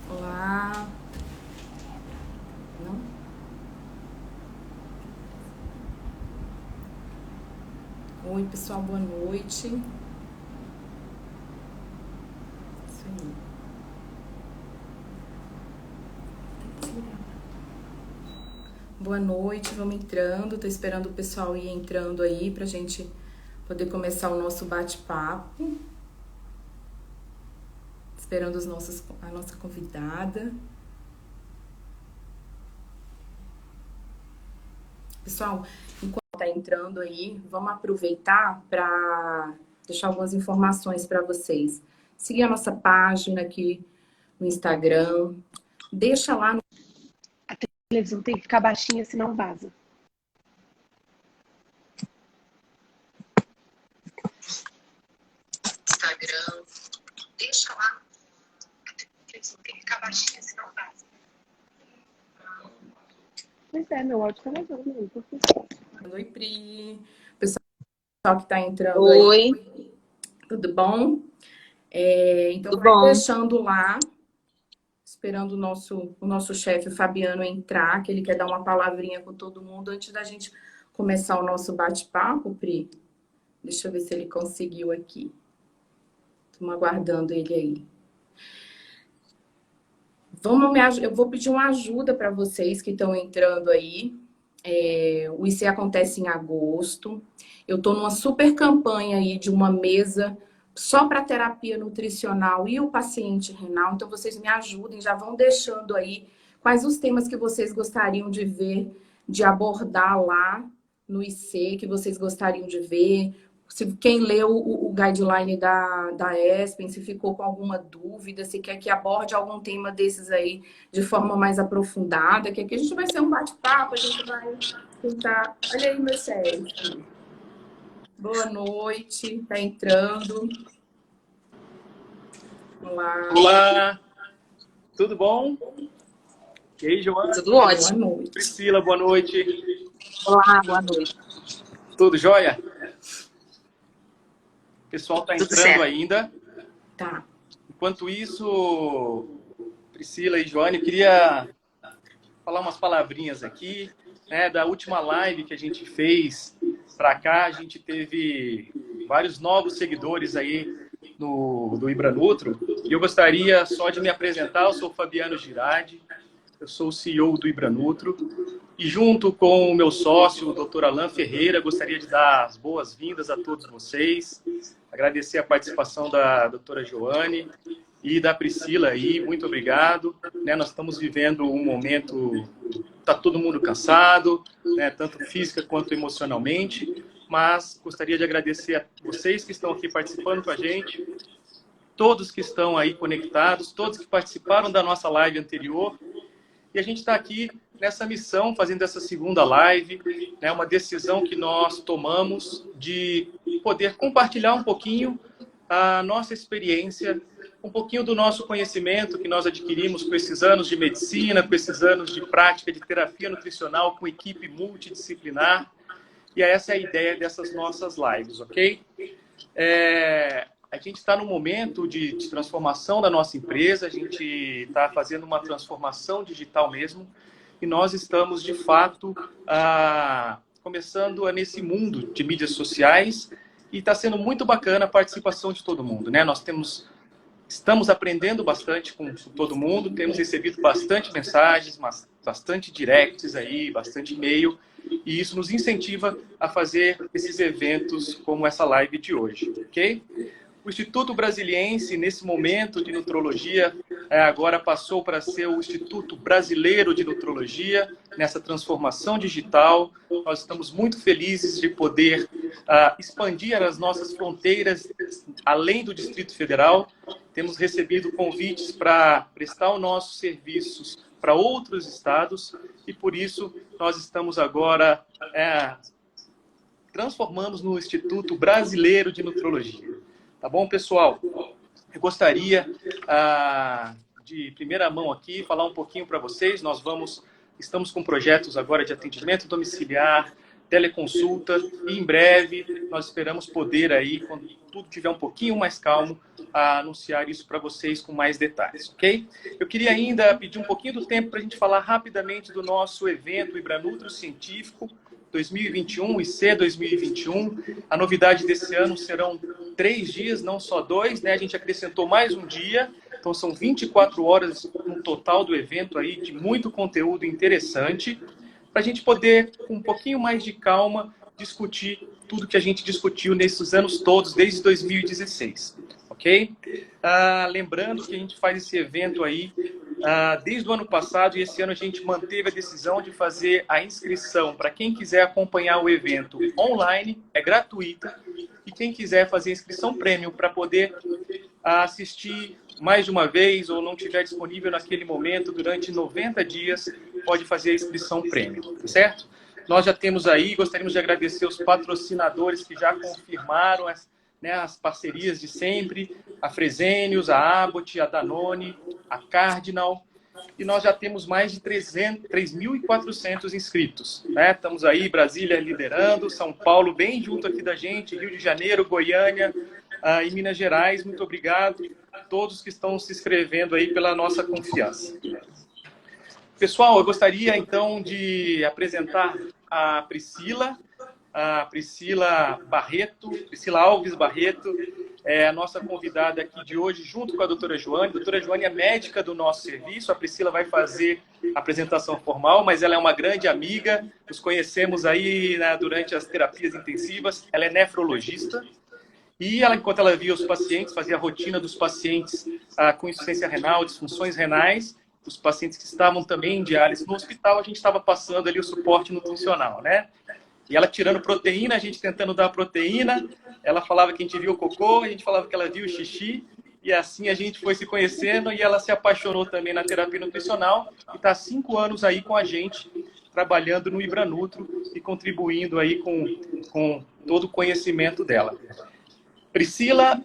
Olá. Não? Oi, pessoal, boa noite. Isso aí. Boa noite, vamos entrando. Tô esperando o pessoal ir entrando aí pra gente poder começar o nosso bate-papo. Esperando a nossa convidada. Pessoal, enquanto tá entrando aí, vamos aproveitar para deixar algumas informações para vocês. Seguir a nossa página aqui no Instagram. Deixa lá no A televisão tem que ficar baixinha, senão vaza. Instagram. Deixa lá. A televisão tem que ficar baixinha, senão vaza. Pois é, meu áudio tá vazando. Oi, Pri. Pessoal que está entrando Oi, aí, tudo bom? Então, tudo vai bom? deixando lá, esperando o nosso chefe Fabiano entrar, que ele quer dar uma palavrinha com todo mundo antes da gente começar o nosso bate-papo, Pri. Deixa eu ver se ele conseguiu aqui. Estamos aguardando ele aí. Eu vou pedir uma ajuda para vocês que estão entrando aí. O IC acontece em agosto. Eu estou numa super campanha aí de uma mesa só para terapia nutricional e o paciente renal. Então, vocês me ajudem, já vão deixando aí quais os temas que vocês gostariam de ver, de abordar lá no IC, que vocês gostariam de ver. Quem leu o guideline da ESPEN, se ficou com alguma dúvida, se quer que aborde algum tema desses aí de forma mais aprofundada, que aqui a gente vai ser um bate-papo, a gente vai tentar. Olha aí, meu chefe. Boa noite, tá entrando. Olá. Olá, tudo bom? E aí, Joana? Tudo ótimo. Boa noite. Priscila, boa noite. Olá, boa noite. Tudo jóia? O pessoal está Tudo entrando certo. ainda. Tá. Enquanto isso, Priscila e Joane, eu queria falar umas palavrinhas aqui, né? Da última live que a gente fez para cá, a gente teve vários novos seguidores aí do Ibranutro. E eu gostaria só de me apresentar, eu sou Fabiano Girardi, eu sou o CEO do Ibranutro. E junto com o meu sócio, o Dr. Alain Ferreira, gostaria de dar as boas-vindas a todos vocês, agradecer a participação da doutora Joane e da Priscila aí, muito obrigado. Nós estamos vivendo um momento, está todo mundo cansado, tanto física quanto emocionalmente, mas gostaria de agradecer a vocês que estão aqui participando com a gente, todos que estão aí conectados, todos que participaram da nossa live anterior. E a gente está aqui nessa missão, fazendo essa segunda live, uma decisão que nós tomamos de poder compartilhar um pouquinho a nossa experiência, um pouquinho do nosso conhecimento que nós adquirimos com esses anos de medicina, com esses anos de prática de terapia nutricional com equipe multidisciplinar. E essa é a ideia dessas nossas lives, ok? A gente está num momento de transformação da nossa empresa, a gente está fazendo uma transformação digital mesmo, e nós estamos, de fato, começando nesse mundo de mídias sociais, e está sendo muito bacana a participação de todo mundo, né? Estamos aprendendo bastante com todo mundo, temos recebido bastante mensagens, bastante directs aí, bastante e-mail, e isso nos incentiva a fazer esses eventos como essa live de hoje, ok? O Instituto Brasiliense, nesse momento de nutrologia, agora passou para ser o Instituto Brasileiro de Nutrologia, nessa transformação digital. Nós estamos muito felizes de poder expandir as nossas fronteiras além do Distrito Federal. Temos recebido convites para prestar os nossos serviços para outros estados e, por isso, nós estamos agora transformando no Instituto Brasileiro de Nutrologia. Tá bom, pessoal? Eu gostaria de primeira mão aqui falar um pouquinho para vocês. Estamos com projetos agora de atendimento domiciliar, teleconsulta e em breve nós esperamos poder aí, quando tudo estiver um pouquinho mais calmo, anunciar isso para vocês com mais detalhes, ok? Eu queria ainda pedir um pouquinho do tempo para a gente falar rapidamente do nosso evento Ibranutro Científico 2021, IC 2021. A novidade desse ano serão 3 dias, não só 2, né? A gente acrescentou mais um dia, então são 24 horas no total do evento aí, de muito conteúdo interessante, para a gente poder, com um pouquinho mais de calma, discutir tudo que a gente discutiu nesses anos todos, desde 2016, ok? Lembrando que a gente faz esse evento aí desde o ano passado, e esse ano a gente manteve a decisão de fazer a inscrição para quem quiser acompanhar o evento online, é gratuita, e quem quiser fazer inscrição premium para poder assistir mais de uma vez ou não tiver disponível naquele momento durante 90 dias, pode fazer a inscrição premium, certo? Nós já temos aí, gostaríamos de agradecer os patrocinadores que já confirmaram as parcerias de sempre, a Fresenius, a Abbott, a Danone, a Cardinal, e nós já temos mais de 3.400 inscritos, né? Estamos aí, Brasília liderando, São Paulo bem junto aqui da gente, Rio de Janeiro, Goiânia e Minas Gerais. Muito obrigado a todos que estão se inscrevendo aí pela nossa confiança. Pessoal, eu gostaria então de apresentar a Priscila Barreto, Priscila Alves Barreto, é a nossa convidada aqui de hoje, junto com a doutora Joane. A doutora Joane é médica do nosso serviço, a Priscila vai fazer a apresentação formal, mas ela é uma grande amiga, nos conhecemos aí, né, durante as terapias intensivas. Ela é nefrologista e enquanto ela via os pacientes, fazia a rotina dos pacientes com insuficiência renal, disfunções renais, os pacientes que estavam também em diálise no hospital, a gente estava passando ali o suporte nutricional, né? E ela tirando proteína, a gente tentando dar proteína, ela falava que a gente viu o cocô, a gente falava que ela viu o xixi, e assim a gente foi se conhecendo e ela se apaixonou também na terapia nutricional e está há 5 anos aí com a gente, trabalhando no Ibranutro e contribuindo aí com todo o conhecimento dela.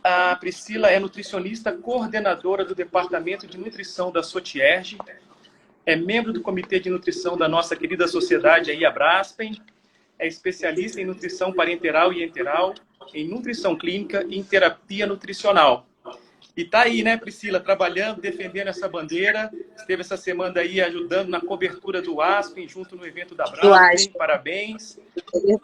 A Priscila é nutricionista coordenadora do Departamento de Nutrição da Sotierge, é membro do Comitê de Nutrição da nossa querida sociedade aí, a Braskem, é especialista em nutrição parenteral e enteral, em nutrição clínica e em terapia nutricional. E tá aí, né, Priscila, trabalhando, defendendo essa bandeira. Esteve essa semana aí ajudando na cobertura do Aspen, junto no evento da Braskem. Parabéns.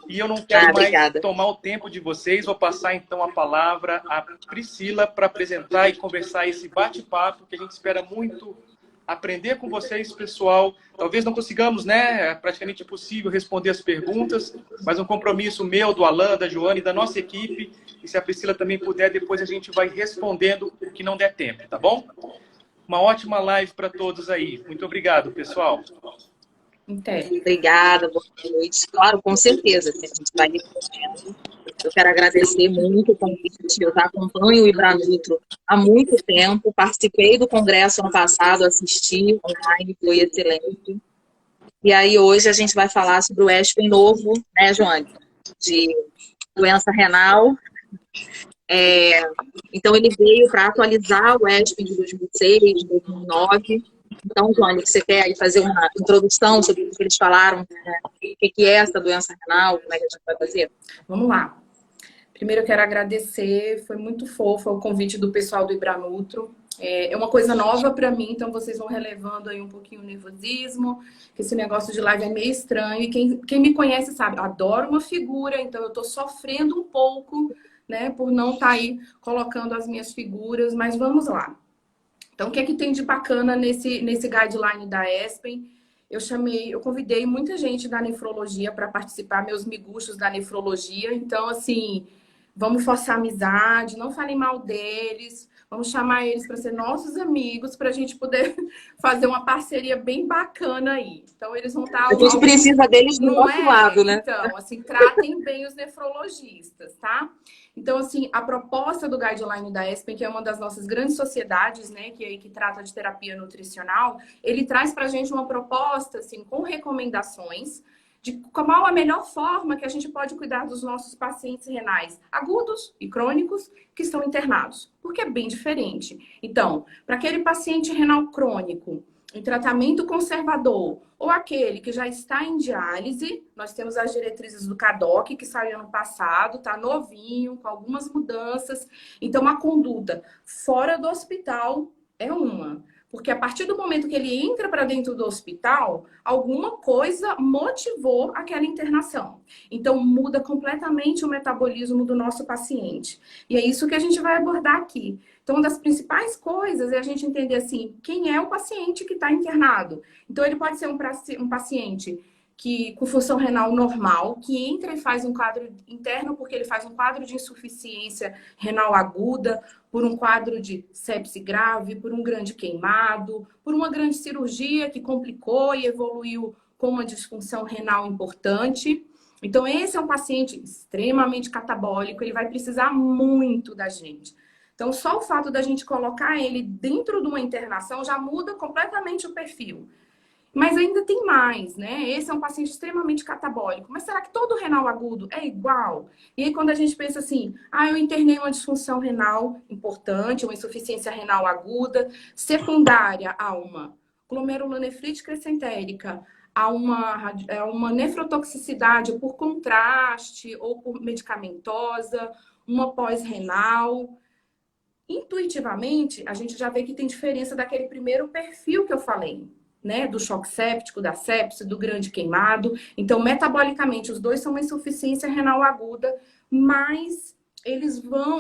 E eu não quero mais tomar o tempo de vocês. Vou passar, então, a palavra à Priscila para apresentar e conversar esse bate-papo que a gente espera muito aprender com vocês, pessoal. Talvez não consigamos, né, é praticamente impossível responder as perguntas, mas um compromisso meu, do Alan, da Joane, da nossa equipe, e se a Priscila também puder, depois a gente vai respondendo o que não der tempo, tá bom? Uma ótima live para todos aí. Muito obrigado, pessoal. Obrigada, boa noite. Claro, com certeza, a gente vai respondendo. Eu quero agradecer muito o convite. Eu já acompanho o Ibranutro há muito tempo. Participei do congresso ano passado, assisti online, foi excelente. E aí hoje a gente vai falar sobre o ESPEN novo, né, Joane? De doença renal. Então ele veio para atualizar o ESPEN de 2006, de 2009. Então, Joane, você quer aí fazer uma introdução sobre o que eles falaram, né? O que é essa doença renal, como é que a gente vai fazer? Vamos lá. Primeiro eu quero agradecer, foi muito fofo o convite do pessoal do Ibranutro. É uma coisa nova para mim, então vocês vão relevando aí um pouquinho o nervosismo, que esse negócio de live é meio estranho. E quem me conhece sabe, adoro uma figura, então eu estou sofrendo um pouco, né, por não estar aí colocando as minhas figuras, mas vamos lá. Então, o que é que tem de bacana nesse guideline da ESPEN? Eu convidei muita gente da nefrologia para participar, meus miguxos da nefrologia. Então, assim, vamos forçar a amizade, não falem mal deles, vamos chamar eles para ser nossos amigos, para a gente poder fazer uma parceria bem bacana aí. Então, eles vão estar... A gente precisa deles do nosso lado, né? Então, assim, tratem bem os nefrologistas, tá? Então, assim, a proposta do guideline da ESPEN, que é uma das nossas grandes sociedades, né, que trata de terapia nutricional, ele traz pra gente uma proposta, assim, com recomendações de qual a melhor forma que a gente pode cuidar dos nossos pacientes renais agudos e crônicos que estão internados, porque é bem diferente. Então, para aquele paciente renal crônico, em tratamento conservador, ou aquele que já está em diálise. Nós temos as diretrizes do CADOC, que saiu ano passado, está novinho, com algumas mudanças. Então, a conduta fora do hospital é uma. Porque a partir do momento que ele entra para dentro do hospital, alguma coisa motivou aquela internação. Então, muda completamente o metabolismo do nosso paciente. E é isso que a gente vai abordar aqui. Então, uma das principais coisas é a gente entender, assim, quem é o paciente que está internado. Então, ele pode ser um paciente que com função renal normal, que entra e faz um quadro interno porque ele faz um quadro de insuficiência renal aguda, por um quadro de sepse grave, por um grande queimado, por uma grande cirurgia que complicou e evoluiu com uma disfunção renal importante. Então, esse é um paciente extremamente catabólico, ele vai precisar muito da gente. Então, só o fato da gente colocar ele dentro de uma internação já muda completamente o perfil. Mas ainda tem mais, né? Esse é um paciente extremamente catabólico. Mas será que todo renal agudo é igual? E aí, quando a gente pensa assim, eu internei uma disfunção renal importante, uma insuficiência renal aguda, secundária a uma glomerulonefrite crescentérica, a uma nefrotoxicidade por contraste ou por medicamentosa, uma pós-renal. Intuitivamente, a gente já vê que tem diferença daquele primeiro perfil que eu falei, né, do choque séptico, da sepse, do grande queimado. Então, metabolicamente, os dois são uma insuficiência renal aguda, mas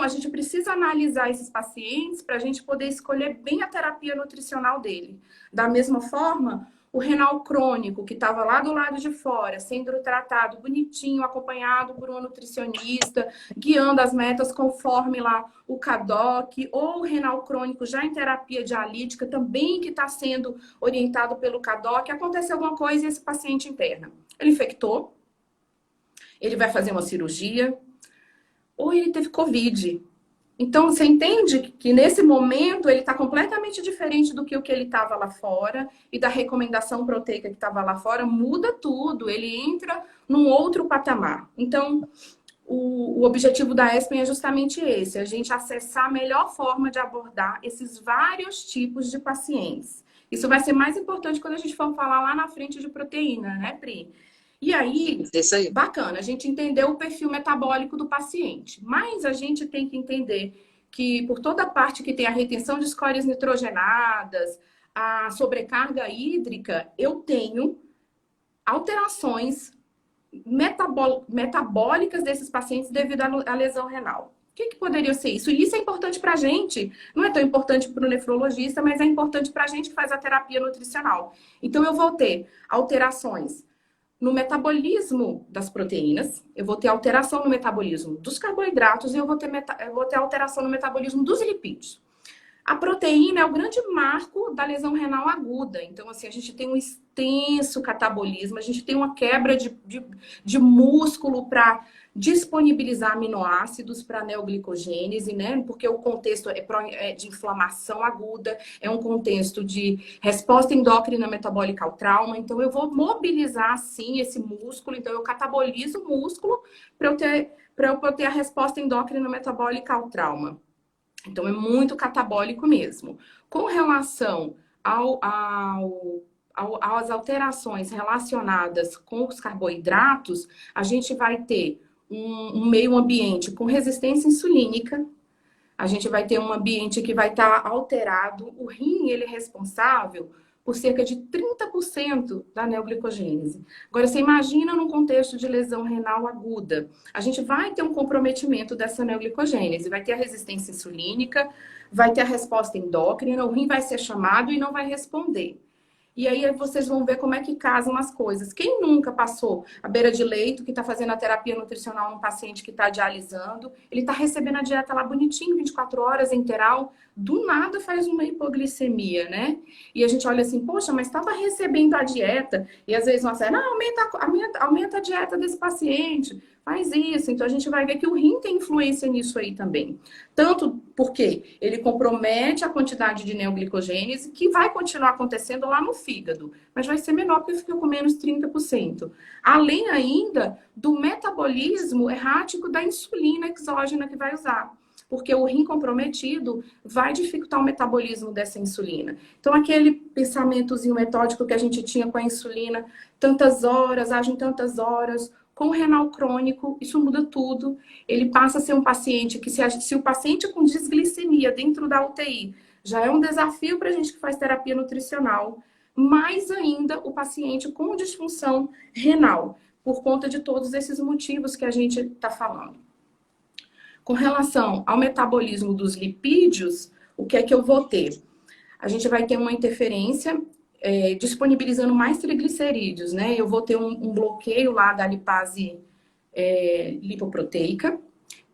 a gente precisa analisar esses pacientes para a gente poder escolher bem a terapia nutricional dele. Da mesma forma, o renal crônico, que estava lá do lado de fora, sendo tratado bonitinho, acompanhado por uma nutricionista, guiando as metas conforme lá o CADOC, ou o renal crônico já em terapia dialítica, também que está sendo orientado pelo CADOC, acontece alguma coisa e esse paciente interna. Ele infectou, ele vai fazer uma cirurgia, ou ele teve Covid. Então, você entende que nesse momento ele está completamente diferente do que ele estava lá fora e da recomendação proteica que estava lá fora, muda tudo, ele entra num outro patamar. Então, o objetivo da ESPEN é justamente esse, a gente acessar a melhor forma de abordar esses vários tipos de pacientes. Isso vai ser mais importante quando a gente for falar lá na frente de proteína, né, Pri? E aí, bacana, a gente entendeu o perfil metabólico do paciente. Mas a gente tem que entender que por toda a parte que tem a retenção de escórias nitrogenadas, a sobrecarga hídrica, eu tenho alterações metabólicas desses pacientes devido à lesão renal. O que poderia ser isso? E isso é importante para a gente, não é tão importante para o nefrologista, mas é importante para a gente que faz a terapia nutricional. Então, eu vou ter alterações no metabolismo das proteínas, eu vou ter alteração no metabolismo dos carboidratos e eu vou ter alteração no metabolismo dos lipídios. A proteína é o grande marco da lesão renal aguda. Então, assim, a gente tem um extenso catabolismo, a gente tem uma quebra de músculo para disponibilizar aminoácidos para a neoglicogênese, né? Porque o contexto é de inflamação aguda, é um contexto de resposta endócrina metabólica ao trauma. Então, eu vou mobilizar, sim, esse músculo. Então, eu catabolizo o músculo para eu ter a resposta endócrina metabólica ao trauma. Então, é muito catabólico mesmo. Com relação às alterações relacionadas com os carboidratos, a gente vai ter um meio ambiente com resistência insulínica, a gente vai ter um ambiente que vai estar alterado. O rim, ele é responsável por cerca de 30% da neoglicogênese. Agora, você imagina num contexto de lesão renal aguda. A gente vai ter um comprometimento dessa neoglicogênese, vai ter a resistência insulínica, vai ter a resposta endócrina, o rim vai ser chamado e não vai responder. E aí vocês vão ver como é que casam as coisas. Quem nunca passou à beira de leito, que está fazendo a terapia nutricional num paciente que está dialisando, ele está recebendo a dieta lá bonitinho, 24 horas, enteral, do nada faz uma hipoglicemia, né? E a gente olha assim, poxa, mas estava recebendo a dieta. E às vezes nós não, aumenta a dieta desse paciente, faz isso. Então a gente vai ver que o rim tem influência nisso aí também. Tanto porque ele compromete a quantidade de neoglicogênese, que vai continuar acontecendo lá no fígado, mas vai ser menor porque fica com menos 30%. Além ainda do metabolismo errático da insulina exógena que vai usar. porque o rim comprometido vai dificultar o metabolismo dessa insulina. Então, aquele pensamentozinho metódico que a gente tinha com a insulina, tantas horas, age em tantas horas, com o renal crônico, isso muda tudo. Ele passa a ser um paciente que, se o paciente com desglicemia dentro da UTI já é um desafio para a gente que faz terapia nutricional, mais ainda o paciente com disfunção renal, por conta de todos esses motivos que a gente está falando. Com relação ao metabolismo dos lipídios, o que é que eu vou ter? A gente vai ter uma interferência disponibilizando mais triglicerídeos, né? Eu vou ter um bloqueio lá da lipase lipoproteica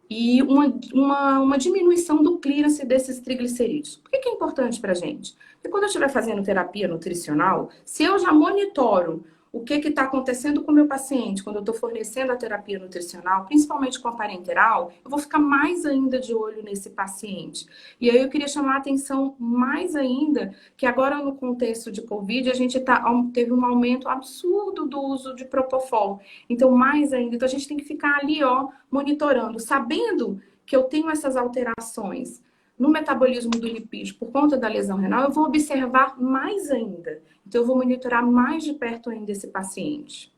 e uma diminuição do clearance desses triglicerídeos. Por que é importante para a gente? Porque quando eu estiver fazendo terapia nutricional, se eu já monitoro o que está acontecendo com o meu paciente quando eu estou fornecendo a terapia nutricional, principalmente com a parenteral, eu vou ficar mais ainda de olho nesse paciente. E aí eu queria chamar a atenção mais ainda, que agora no contexto de Covid, a gente teve um aumento absurdo do uso de Propofol. Então, mais ainda, então a gente tem que ficar ali, ó, monitorando, sabendo que eu tenho essas alterações no metabolismo do lipídio por conta da lesão renal, eu vou observar mais ainda. Então, eu vou monitorar mais de perto ainda esse paciente.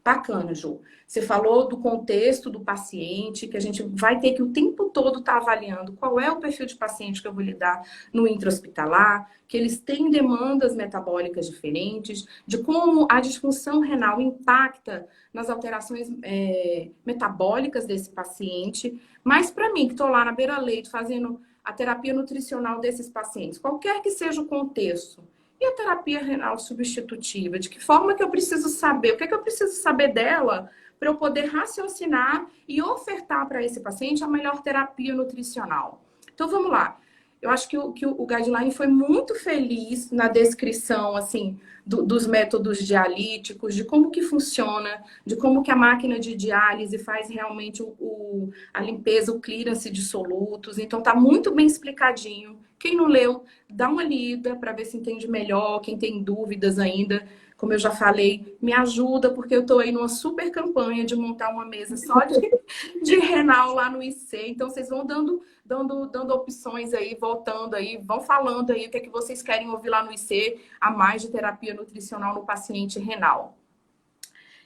Bacana, Ju. Você falou do contexto do paciente, que a gente vai ter que o tempo todo estar avaliando qual é o perfil de paciente que eu vou lidar no intra-hospitalar, que eles têm demandas metabólicas diferentes, de como a disfunção renal impacta nas alterações metabólicas desse paciente. Mas para mim, que estou lá na beira-leito fazendo a terapia nutricional desses pacientes, qualquer que seja o contexto, e a terapia renal substitutiva? De que forma que eu preciso saber? O que é que eu preciso saber dela para eu poder raciocinar e ofertar para esse paciente a melhor terapia nutricional? Então, vamos lá. Eu acho que o guideline foi muito feliz na descrição, assim, dos métodos dialíticos, de como que funciona, de como que a máquina de diálise faz realmente a limpeza, o clearance de solutos. Então, tá muito bem explicadinho. Quem não leu, dá uma lida para ver se entende melhor. Quem tem dúvidas ainda, como eu já falei, me ajuda, porque eu estou aí numa super campanha de montar uma mesa só de renal lá no IC. Então, vocês vão dando opções aí, voltando aí, vão falando aí o que é que vocês querem ouvir lá no IC, a mais de terapia nutricional no paciente renal.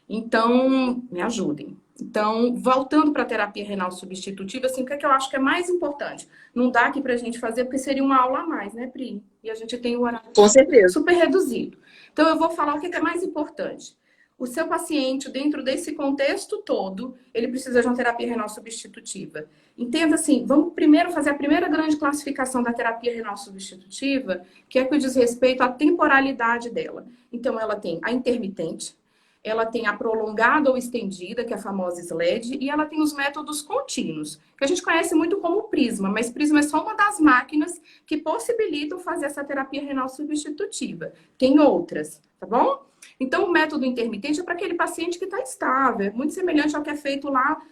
Então, me ajudem. Então, voltando para a terapia renal substitutiva, assim, o que é que eu acho que é mais importante? Não dá aqui para a gente fazer, porque seria uma aula a mais, né, Pri? E a gente tem o horário Com certeza. super reduzido. Então, eu vou falar o que é mais importante. O seu paciente, dentro desse contexto todo, ele precisa de uma terapia renal substitutiva. Entenda assim, vamos primeiro fazer a primeira grande classificação da terapia renal substitutiva, que é que diz respeito à temporalidade dela. Então, ela tem a intermitente, ela tem a prolongada ou estendida, que é a famosa SLED, e ela tem os métodos contínuos, que a gente conhece muito como Prisma, mas Prisma é só uma das máquinas que possibilitam fazer essa terapia renal substitutiva. Tem outras, tá bom? Então, o método intermitente é para aquele paciente que está estável, é muito semelhante ao que é feito lá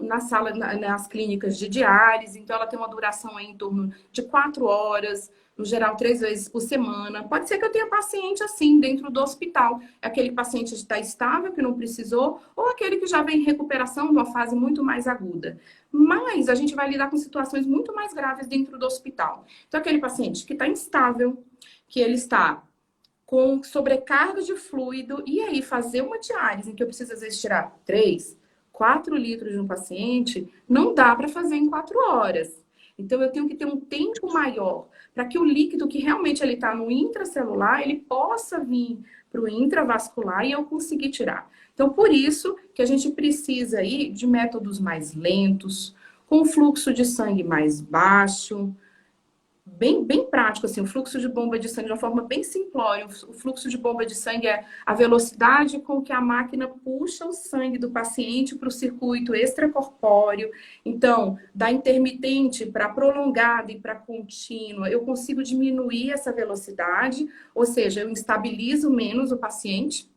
na sala, nas clínicas de diálise. Então, ela tem uma duração aí em torno de 4 horas, no geral 3 vezes por semana. Pode ser que eu tenha paciente assim dentro do hospital. É aquele paciente que está estável, que não precisou, ou aquele que já vem em recuperação de uma fase muito mais aguda. Mas a gente vai lidar com situações muito mais graves dentro do hospital. Então, aquele paciente que está instável, que ele está com sobrecarga de fluido, e aí fazer uma diálise em que eu preciso às vezes tirar 3, 4 litros de um paciente, não dá para fazer em 4 horas. Então, eu tenho que ter um tempo maior para que o líquido que realmente ele está no intracelular, ele possa vir para o intravascular e eu conseguir tirar. Então, por isso que a gente precisa aí de métodos mais lentos, com fluxo de sangue mais baixo, bem prático, assim, o fluxo de bomba de sangue de uma forma bem simplória. O fluxo de bomba de sangue é a velocidade com que a máquina puxa o sangue do paciente para o circuito extracorpóreo. Então, da intermitente para prolongada e para contínua, eu consigo diminuir essa velocidade, ou seja, eu instabilizo menos o paciente.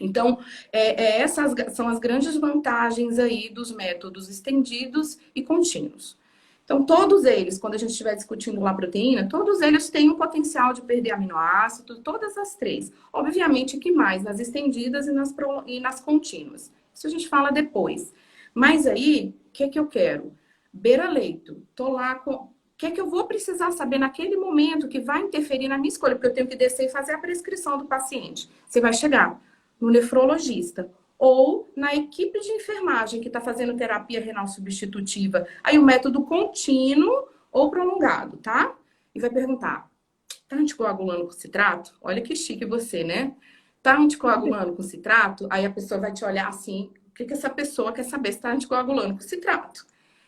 Então, essas são as grandes vantagens aí dos métodos estendidos e contínuos. Então, todos eles, quando a gente estiver discutindo lá a proteína, todos eles têm um potencial de perder aminoácidos, todas as 3. Obviamente que mais nas estendidas e nas contínuas. Isso a gente fala depois. Mas aí, o que é que eu quero? beira-leito, tô lá com... O que é que eu vou precisar saber naquele momento que vai interferir na minha escolha? Porque eu tenho que descer e fazer a prescrição do paciente. Você vai chegar no nefrologista ou na equipe de enfermagem que está fazendo terapia renal substitutiva. Aí o método contínuo ou prolongado, tá? E vai perguntar, tá anticoagulando com citrato? Olha que chique você, né? Tá anticoagulando com citrato? Aí a pessoa vai te olhar assim, o que que essa pessoa quer saber se tá anticoagulando com citrato?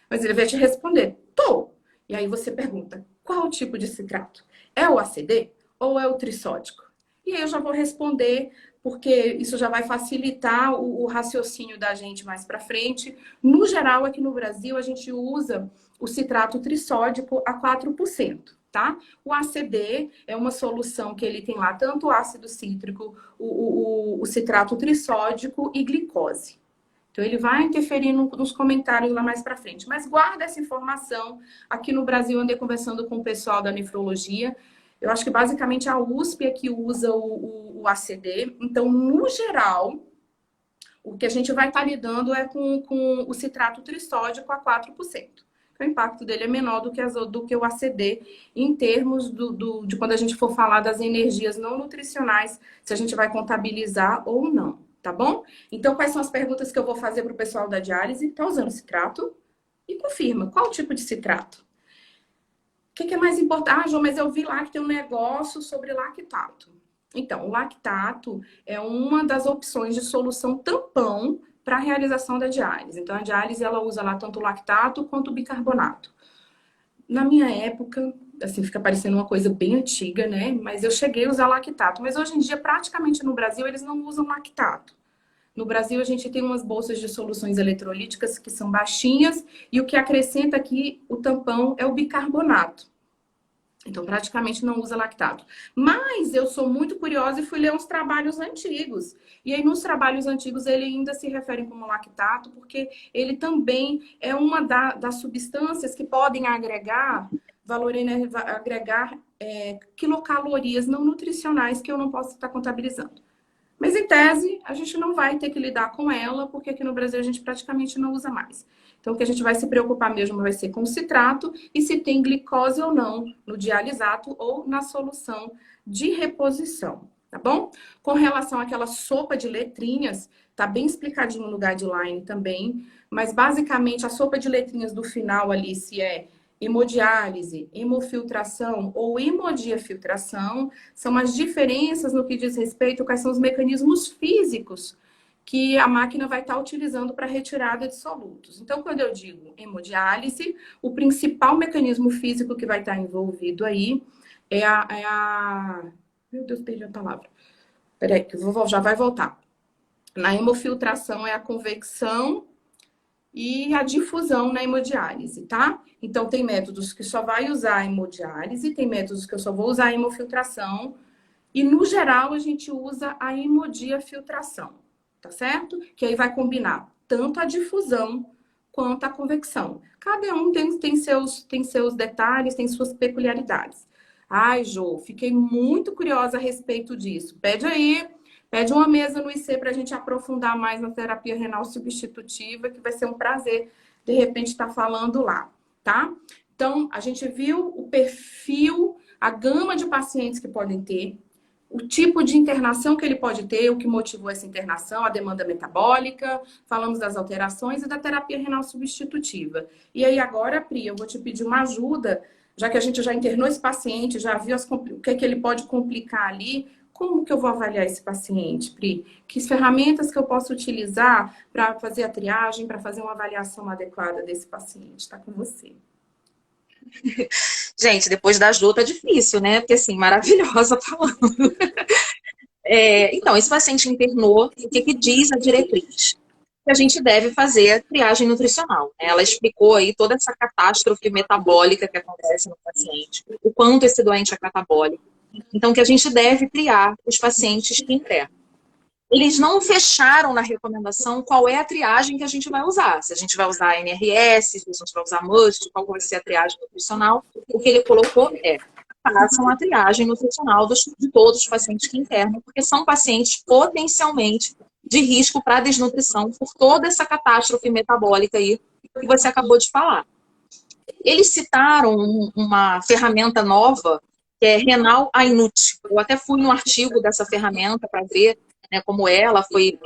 Mas ele vai te responder, tô. E aí você pergunta, qual o tipo de citrato? É o ACD ou é o trissódico? E aí eu já vou responder, porque isso já vai facilitar o raciocínio da gente mais para frente. No geral, aqui no Brasil, a gente usa o citrato trissódico a 4%, tá? O ACD é uma solução que ele tem lá tanto o ácido cítrico, o citrato trissódico e glicose. Então, ele vai interferir nos comentários lá mais para frente. Mas guarda essa informação. Aqui no Brasil, eu andei conversando com o pessoal da nefrologia. Eu acho que basicamente a USP é que usa o ACD. Então, no geral, o que a gente vai estar lidando é com o citrato trissódico a 4%. O impacto dele é menor do que o ACD em termos de quando a gente for falar das energias não nutricionais, se a gente vai contabilizar ou não. Tá bom? Então, quais são as perguntas que eu vou fazer para o pessoal da diálise? Tá usando citrato? E confirma, qual tipo de citrato? O que é mais importante? Ah, João, mas eu vi lá que tem um negócio sobre lactato. Então, o lactato é uma das opções de solução tampão para a realização da diálise. Então, a diálise, ela usa lá tanto o lactato quanto o bicarbonato. Na minha época, assim, fica parecendo uma coisa bem antiga, né? Mas eu cheguei a usar lactato. Mas hoje em dia, praticamente no Brasil, eles não usam lactato. No Brasil, a gente tem umas bolsas de soluções eletrolíticas que são baixinhas e o que acrescenta aqui o tampão é o bicarbonato. Então, praticamente não usa lactato. Mas eu sou muito curiosa e fui ler uns trabalhos antigos. E aí, nos trabalhos antigos, ele ainda se refere como lactato, porque ele também é uma das substâncias que podem agregar quilocalorias não nutricionais que eu não posso estar contabilizando. Mas, em tese, a gente não vai ter que lidar com ela, porque aqui no Brasil a gente praticamente não usa mais. Então, o que a gente vai se preocupar mesmo vai ser com o citrato e se tem glicose ou não no dialisato ou na solução de reposição, tá bom? Com relação àquela sopa de letrinhas, tá bem explicadinho no guideline também, mas basicamente a sopa de letrinhas do final ali, se é hemodiálise, hemofiltração ou hemodiafiltração, são as diferenças no que diz respeito a quais são os mecanismos físicos que a máquina vai estar utilizando para retirada de solutos. Então, quando eu digo hemodiálise, o principal mecanismo físico que vai estar envolvido aí é a... Meu Deus, perdi a palavra. Peraí, que já vai voltar. Na hemofiltração é a convecção e a difusão na hemodiálise, tá? Então, tem métodos que só vai usar a hemodiálise, tem métodos que eu só vou usar a hemofiltração, e, no geral, a gente usa a hemodiafiltração, tá certo? Que aí vai combinar tanto a difusão quanto a convecção. Cada um tem seus detalhes, tem suas peculiaridades. Ai, Jô, fiquei muito curiosa a respeito disso. Pede uma mesa no IC para a gente aprofundar mais na terapia renal substitutiva, que vai ser um prazer, de repente, estar falando lá, tá? Então, a gente viu o perfil, a gama de pacientes que podem ter, o tipo de internação que ele pode ter, o que motivou essa internação, a demanda metabólica, falamos das alterações e da terapia renal substitutiva. E aí agora, Pri, eu vou te pedir uma ajuda, já que a gente já internou esse paciente, já viu o que é que ele pode complicar ali. Como que eu vou avaliar esse paciente, Pri? Que ferramentas que eu posso utilizar para fazer a triagem, para fazer uma avaliação adequada desse paciente? Está com você. Gente, depois da ajuda é difícil, né? Porque, assim, maravilhosa falando. Então, esse paciente internou, o que diz a diretriz? Que a gente deve fazer a triagem nutricional, né? Ela explicou aí toda essa catástrofe metabólica que acontece no paciente, o quanto esse doente é catabólico. Então, que a gente deve triar os pacientes que internam. Eles não fecharam na recomendação qual é a triagem que a gente vai usar. Se a gente vai usar NRS, se a gente vai usar MUST, qual vai ser a triagem nutricional. O que ele colocou façam a triagem nutricional de todos os pacientes que internam, porque são pacientes potencialmente de risco para desnutrição por toda essa catástrofe metabólica aí que você acabou de falar. Eles citaram uma ferramenta nova, que é Renal Ainut. Eu até fui no artigo dessa ferramenta para ver, né, como ela foi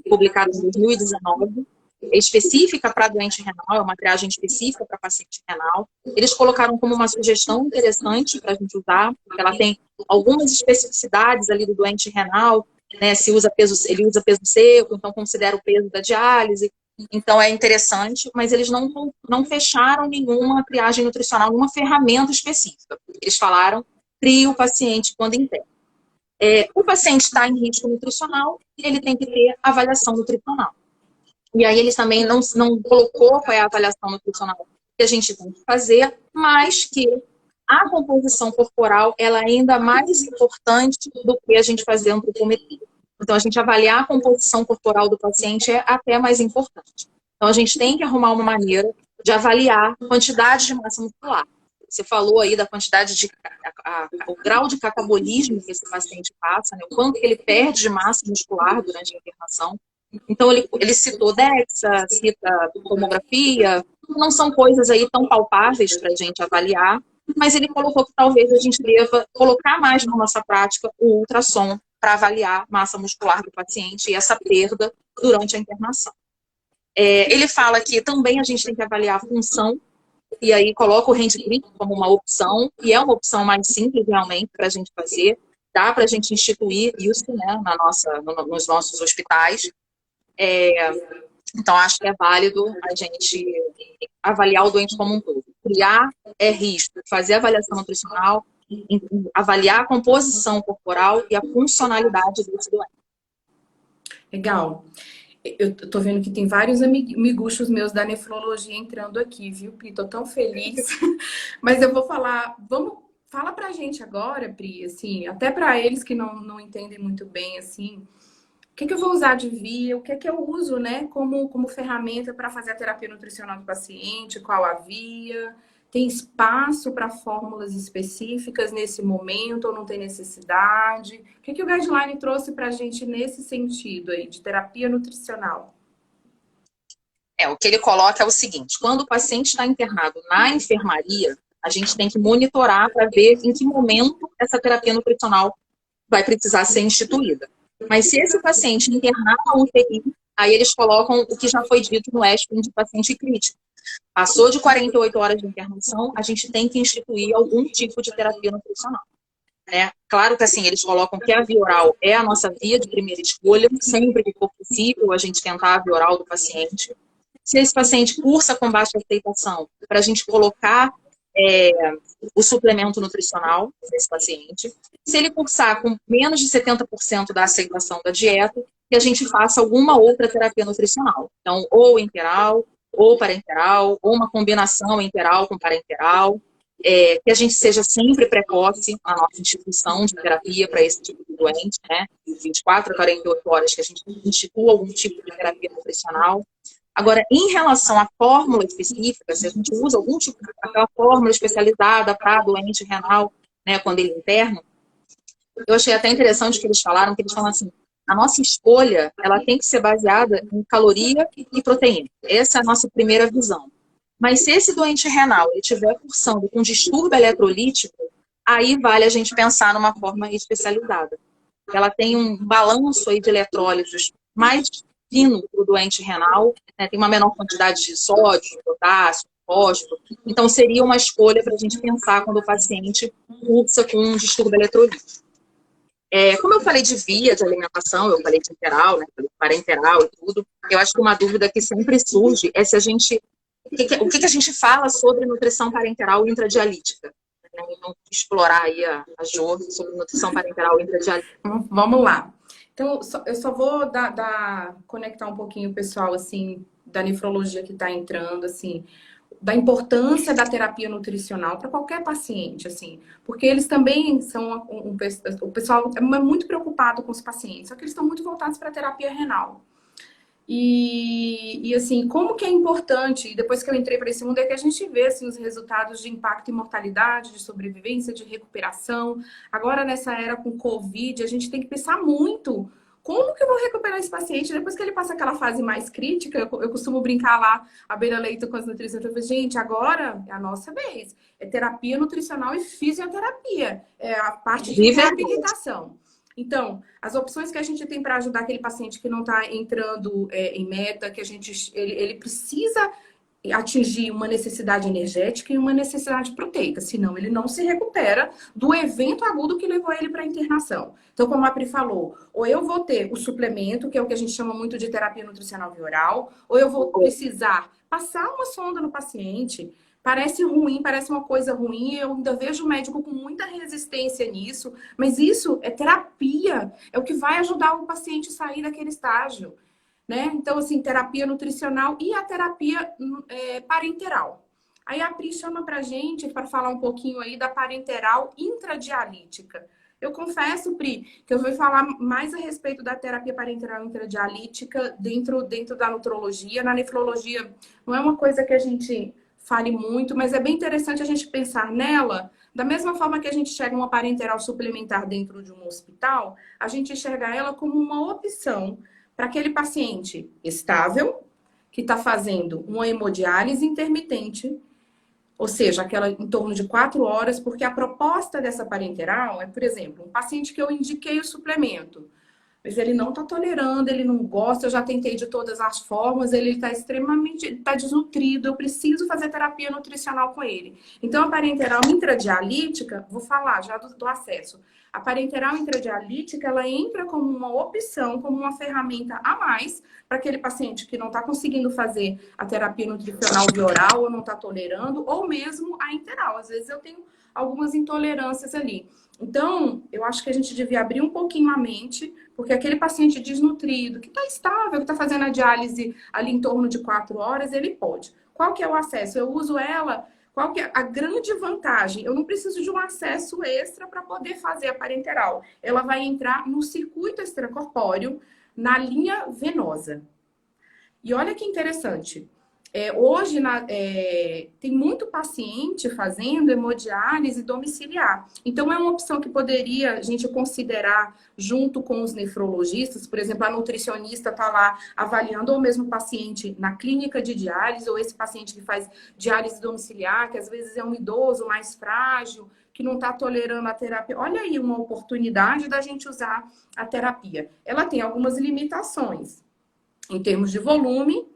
publicada em 2019, é específica para doente renal, é uma triagem específica para paciente renal. Eles colocaram como uma sugestão interessante para a gente usar, porque ela tem algumas especificidades ali do doente renal, né, se usa ele usa peso seco, então considera o peso da diálise. Então é interessante, mas eles não fecharam nenhuma triagem nutricional, nenhuma ferramenta específica. Eles falaram, trie o paciente quando interno. O paciente está em risco nutricional, ele tem que ter avaliação nutricional. E aí eles também não colocou qual é a avaliação nutricional que a gente tem que fazer, mas que a composição corporal ela é ainda mais importante do que a gente fazer antropometria. Então, a gente avaliar a composição corporal do paciente é até mais importante. Então, a gente tem que arrumar uma maneira de avaliar a quantidade de massa muscular. Você falou aí da quantidade o grau de catabolismo que esse paciente passa, né? O quanto que ele perde de massa muscular durante a internação. Então, ele citou DEXA, cita tomografia, não são coisas aí tão palpáveis para a gente avaliar, mas ele colocou que talvez a gente deva colocar mais na nossa prática o ultrassom para avaliar massa muscular do paciente e essa perda durante a internação. Ele fala que também a gente tem que avaliar a função, e aí coloca o handgrip como uma opção, e é uma opção mais simples realmente para a gente fazer, dá para a gente instituir isso, né, nos nossos hospitais. Então, acho que é válido a gente avaliar o doente como um todo. Criar risco, fazer avaliação nutricional, avaliar a composição corporal e a funcionalidade desse doente. Legal. Eu tô vendo que tem vários amiguchos meus da nefrologia entrando aqui, viu, Pri? Tô tão feliz. Mas eu vou falar... Fala pra gente agora, Pri, assim, até pra eles que não entendem muito bem, assim... O que eu vou usar de via, o que eu uso, né, como ferramenta para fazer a terapia nutricional do paciente, qual a via, tem espaço para fórmulas específicas nesse momento ou não tem necessidade? O que o Guideline trouxe para a gente nesse sentido aí, de terapia nutricional? O que ele coloca é o seguinte, quando o paciente está internado na enfermaria, a gente tem que monitorar para ver em que momento essa terapia nutricional vai precisar ser instituída. Mas se esse paciente internar na UTI, aí eles colocam o que já foi dito no ESPIN de paciente crítico. Passou de 48 horas de internação, a gente tem que instituir algum tipo de terapia nutricional. Né? Claro que assim, eles colocam que a via oral é a nossa via de primeira escolha, sempre que for possível a gente tentar a via oral do paciente. Se esse paciente cursa com baixa aceitação, para a gente colocar o suplemento nutricional desse paciente. Se ele cursar com menos de 70% da aceitação da dieta, que a gente faça alguma outra terapia nutricional. Então, ou enteral, ou parenteral, ou uma combinação enteral com parenteral, que a gente seja sempre precoce na nossa instituição de terapia para esse tipo de doente, né? 24 a 48 horas que a gente institua algum tipo de terapia nutricional. Agora, em relação à fórmula específica, se a gente usa algum tipo daquela fórmula especializada para doente renal, né, quando ele é interno, eu achei até interessante que eles falam assim, a nossa escolha, ela tem que ser baseada em caloria e proteína. Essa é a nossa primeira visão. Mas se esse doente renal ele estiver cursando com distúrbio eletrolítico, aí vale a gente pensar numa forma especializada. Ela tem um balanço aí de eletrólitos mais fino para o doente renal, né? Tem uma menor quantidade de sódio, potássio, fósforo. Então, seria uma escolha para a gente pensar quando o paciente cursa com um distúrbio eletrolítico. Como eu falei de via de alimentação, eu falei de enteral, né? Falei de parenteral e tudo, eu acho que uma dúvida que sempre surge é se a gente... O que a gente fala sobre nutrição parenteral intradialítica? Então, explorar aí a Jo sobre nutrição parenteral intradialítica. Vamos lá. Então, eu só vou conectar um pouquinho o pessoal, assim, da nefrologia que está entrando, assim, da importância da terapia nutricional para qualquer paciente, assim, porque eles também são o pessoal é muito preocupado com os pacientes, só que eles estão muito voltados para a terapia renal. E assim, como que é importante, depois que eu entrei para esse mundo, é que a gente vê assim, os resultados de impacto em mortalidade, de sobrevivência, de recuperação. Agora, nessa era com Covid, a gente tem que pensar muito Como que eu vou recuperar esse paciente depois que ele passa aquela fase mais crítica? Eu costumo brincar lá à beira-leito com as nutricionistas. Eu falo, gente, agora é a nossa vez. É terapia nutricional e fisioterapia. É a parte de reabilitação. Então, as opções que a gente tem para ajudar aquele paciente que não está entrando em meta, que ele precisa atingir uma necessidade energética e uma necessidade proteica, senão ele não se recupera do evento agudo que levou ele para a internação. Então, como a Pri falou, ou eu vou ter o suplemento, que é o que a gente chama muito de terapia nutricional via oral, ou eu vou precisar passar uma sonda no paciente. Parece ruim, parece uma coisa ruim, eu ainda vejo o médico com muita resistência nisso, mas isso é terapia, é o que vai ajudar o paciente a sair daquele estágio. Né? Então, assim, terapia nutricional e a terapia parenteral. Aí a Pri chama pra gente para falar um pouquinho aí da parenteral intradialítica. Eu confesso, Pri, que eu vou falar mais a respeito da terapia parenteral intradialítica dentro da nutrologia. Na nefrologia não é uma coisa que a gente fale muito, mas é bem interessante a gente pensar nela. Da mesma forma que a gente enxerga uma parenteral suplementar dentro de um hospital, a gente enxerga ela como uma opção para aquele paciente estável, que está fazendo uma hemodiálise intermitente, ou seja, aquela em torno de 4 horas, porque a proposta dessa parenteral é, por exemplo, um paciente que eu indiquei o suplemento, mas ele não está tolerando, ele não gosta, eu já tentei de todas as formas, ele está está desnutrido, eu preciso fazer terapia nutricional com ele. Então, a parenteral intradialítica, vou falar já do acesso. A parenteral intradialítica, ela entra como uma opção, como uma ferramenta a mais para aquele paciente que não está conseguindo fazer a terapia nutricional via oral, ou não está tolerando, ou mesmo a interal. Às vezes eu tenho algumas intolerâncias ali. Então, eu acho que a gente devia abrir um pouquinho a mente, porque aquele paciente desnutrido, que está estável, que está fazendo a diálise ali em torno de 4 horas, ele pode. Qual que é o acesso? Eu uso ela... Qual que é a grande vantagem? Eu não preciso de um acesso extra para poder fazer a parenteral. Ela vai entrar no circuito extracorpóreo, na linha venosa. E olha que interessante. Hoje tem muito paciente fazendo hemodiálise domiciliar. Então, é uma opção que poderia a gente considerar junto com os nefrologistas. Por exemplo, a nutricionista está lá avaliando ou mesmo o paciente na clínica de diálise, ou esse paciente que faz diálise domiciliar, que às vezes é um idoso mais frágil, que não está tolerando a terapia. Olha aí uma oportunidade da gente usar a terapia. Ela tem algumas limitações em termos de volume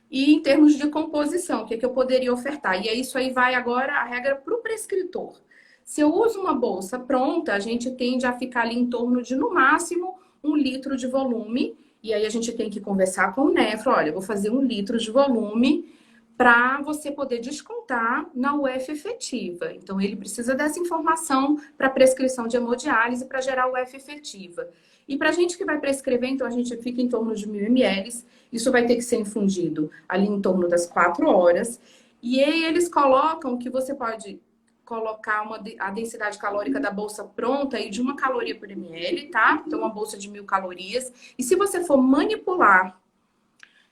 e em termos de composição, o que eu poderia ofertar. E isso aí vai agora a regra para o prescritor. Se eu uso uma bolsa pronta, a gente tende a ficar ali em torno de, no máximo, 1 litro de volume. E aí a gente tem que conversar com o nefro. Olha, eu vou fazer 1 litro de volume para você poder descontar na UF efetiva. Então, ele precisa dessa informação para prescrição de hemodiálise para gerar UF efetiva. E para a gente que vai prescrever, então a gente fica em torno de 1.000 ml. Isso vai ter que ser infundido ali em torno das 4 horas. E aí eles colocam que você pode colocar a densidade calórica da bolsa pronta aí de 1 caloria por ml, tá? Então, uma bolsa de 1.000 calorias. E se você for manipular,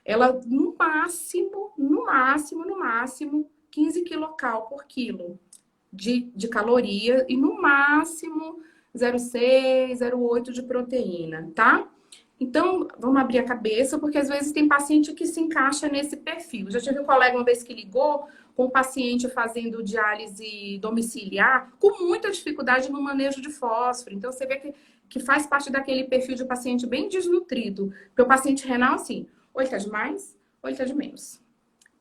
ela no máximo, 15 quilocal por quilo de caloria e no máximo 0,6, 0,8 de proteína, tá? Então, vamos abrir a cabeça, porque às vezes tem paciente que se encaixa nesse perfil. Já tive um colega uma vez que ligou com um paciente fazendo diálise domiciliar, com muita dificuldade no manejo de fósforo. Então, você vê que faz parte daquele perfil de paciente bem desnutrido. Porque o paciente renal, assim, ou ele tá de mais, ou ele tá de menos.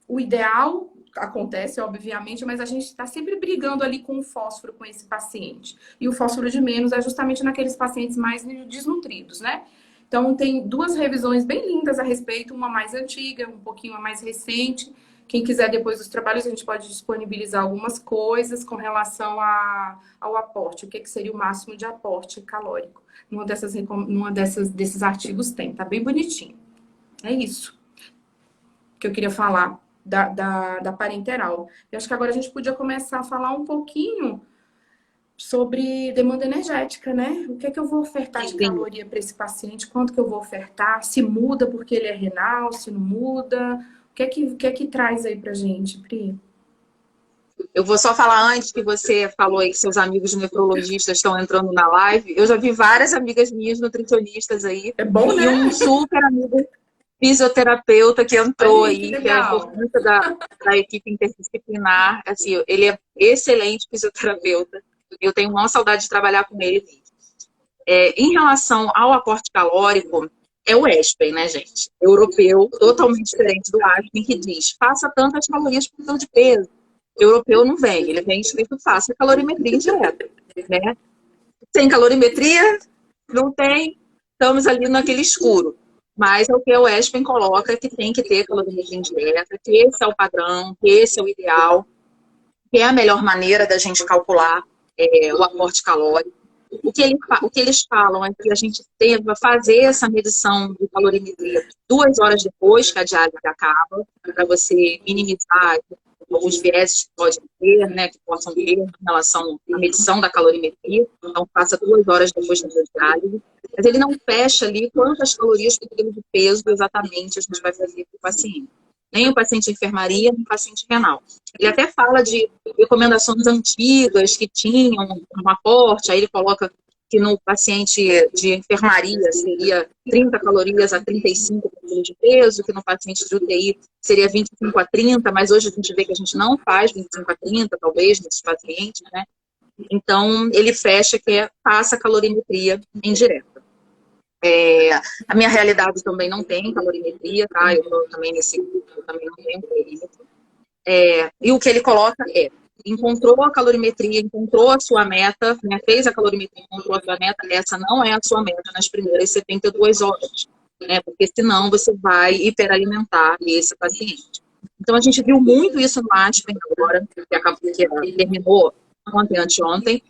O ideal acontece, obviamente, mas a gente está sempre brigando ali com o fósforo com esse paciente. E o fósforo de menos é justamente naqueles pacientes mais desnutridos, né? Então, tem 2 revisões bem lindas a respeito, uma mais antiga, um pouquinho a mais recente. Quem quiser, depois dos trabalhos, a gente pode disponibilizar algumas coisas com relação ao aporte. O que seria o máximo de aporte calórico. Desses artigos tem, tá bem bonitinho. É isso que eu queria falar da parenteral. Eu acho que agora a gente podia começar a falar um pouquinho sobre demanda energética, né? O que eu vou ofertar de caloria para esse paciente? Quanto que eu vou ofertar? Se muda porque ele é renal? Se não muda? O que é que traz aí pra gente, Pri? Eu vou só falar antes que você falou aí que seus amigos nefrologistas estão entrando na live. Eu já vi várias amigas minhas nutricionistas aí. É bom, E né? um super amigo fisioterapeuta que entrou Aí, que aí, que é legal. importante da equipe interdisciplinar. Assim, ele é excelente fisioterapeuta. Eu tenho uma saudade de trabalhar com ele. Em relação ao aporte calórico, é o ESPEN, né, gente? Europeu, totalmente diferente do ASPEN, que diz, faça tantas calorias por quilo de peso. O europeu não vem, ele vem escrito, faça calorimetria indireta, né? Sem calorimetria, não tem, estamos ali naquele escuro. Mas é o que o ESPEN coloca, que tem que ter calorimetria indireta, que esse é o padrão, que esse é o ideal, que é a melhor maneira da gente calcular o aporte calórico. O que eles falam é que a gente deva fazer essa medição de calorimetria 2 horas depois que a diálise acaba, para você minimizar os vieses que podem ter, né, que possam ter em relação à medição da calorimetria. Então, faça 2 horas depois da diálise. Mas ele não fecha ali quantas calorias por quilo de peso exatamente a gente vai fazer para o paciente. Nem o paciente de enfermaria, nem o paciente renal. Ele até fala de recomendações antigas que tinham um aporte, aí ele coloca que no paciente de enfermaria seria 30 calorias a 35 por quilo de peso, que no paciente de UTI seria 25 a 30, mas hoje a gente vê que a gente não faz 25 a 30, talvez, nesses pacientes, né? Então, ele fecha que faça calorimetria indireta. A minha realidade também não tem calorimetria, tá? Eu estou também nesse grupo, eu também não tenho perímetro. E o que ele coloca encontrou a calorimetria, encontrou a sua meta, né? Fez a calorimetria, encontrou a sua meta, essa não é a sua meta nas primeiras 72 horas, né? Porque senão você vai hiperalimentar esse paciente. Então, a gente viu muito isso no ASPEN agora, que terminou ontem, anteontem,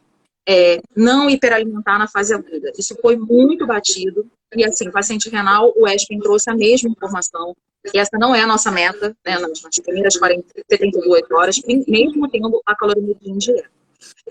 não hiperalimentar na fase aguda. Isso foi muito batido. E assim, paciente renal, o ESPEN trouxe a mesma informação. E essa não é a nossa meta, né, nas primeiras 72 horas, mesmo tendo a calorimetria indireta.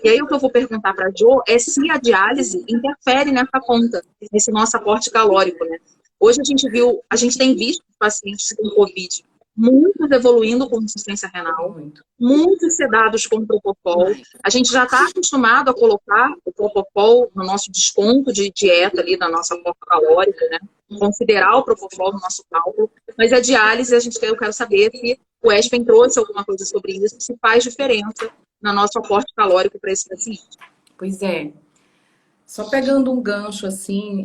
E aí o que eu vou perguntar para a Jo é se a diálise interfere nessa conta, nesse nosso aporte calórico, né? Hoje a gente tem visto pacientes com Covid muitos evoluindo com insuficiência renal, muitos sedados com propofol. A gente já está acostumado a colocar o propofol no nosso desconto de dieta ali, da nossa aporte calórico, né? Considerar o propofol no nosso cálculo. Mas a diálise, eu quero saber se o ESPEN trouxe alguma coisa sobre isso, se faz diferença no nosso aporte calórico para esse paciente. Pois é. Só pegando um gancho, assim,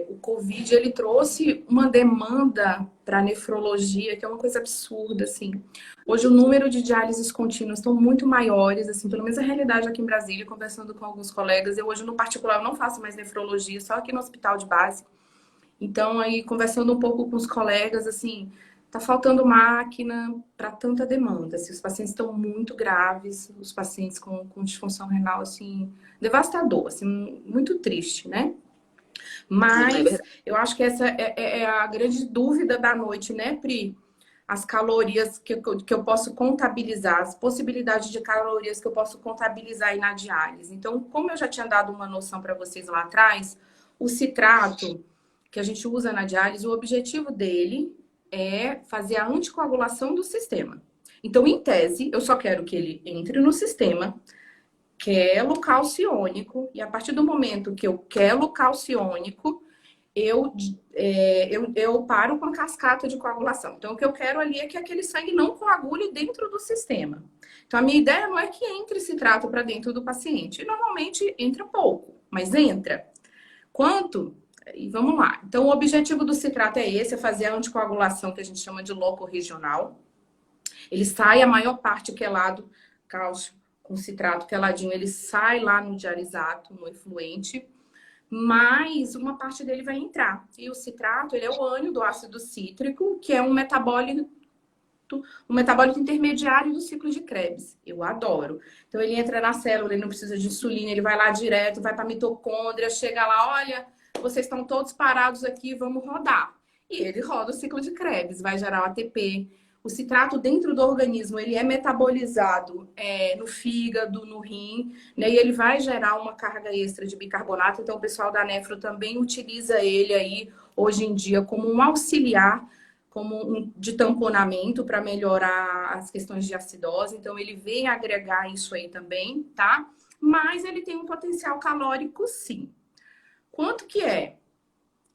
o Covid, ele trouxe uma demanda para nefrologia, que é uma coisa absurda, assim. Hoje o número de diálises contínuas estão muito maiores, assim, pelo menos a realidade aqui em Brasília, conversando com alguns colegas. Eu hoje, no particular, eu não faço mais nefrologia, só aqui no hospital de base. Então, aí, conversando um pouco com os colegas, assim, tá faltando máquina para tanta demanda. Assim, os pacientes estão muito graves, os pacientes com disfunção renal, assim, devastador, assim, muito triste, né? Mas eu acho que essa é a grande dúvida da noite, né, Pri? As calorias que eu posso contabilizar, as possibilidades de calorias que eu posso contabilizar aí na diálise. Então, como eu já tinha dado uma noção para vocês lá atrás, o citrato que a gente usa na diálise, o objetivo dele é fazer a anticoagulação do sistema. Então, em tese, eu só quero que ele entre no sistema, quelo calciônico, e a partir do momento que eu quelo calciônico, eu paro com a cascata de coagulação. Então, o que eu quero ali é que aquele sangue não coagule dentro do sistema. Então, a minha ideia não é que entre citrato para dentro do paciente. Normalmente, entra pouco, mas entra. Quanto? E vamos lá. Então, o objetivo do citrato é esse, é fazer a anticoagulação que a gente chama de locorregional. Ele sai a maior parte quelado, cálcio com citrato queladinho, ele sai lá no dialisato, no efluente, mas uma parte dele vai entrar. E o citrato, ele é o ânion do ácido cítrico, que é um metabólito intermediário do ciclo de Krebs. Eu adoro. Então, ele entra na célula, ele não precisa de insulina, ele vai lá direto, vai para a mitocôndria, chega lá, olha, vocês estão todos parados aqui, vamos rodar. E ele roda o ciclo de Krebs, vai gerar o ATP. O citrato dentro do organismo, ele é metabolizado no fígado, no rim, né? E ele vai gerar uma carga extra de bicarbonato. Então, o pessoal da nefro também utiliza ele aí, hoje em dia, como um auxiliar como de tamponamento para melhorar as questões de acidose. Então, ele vem agregar isso aí também, tá? Mas ele tem um potencial calórico, sim. Quanto que é?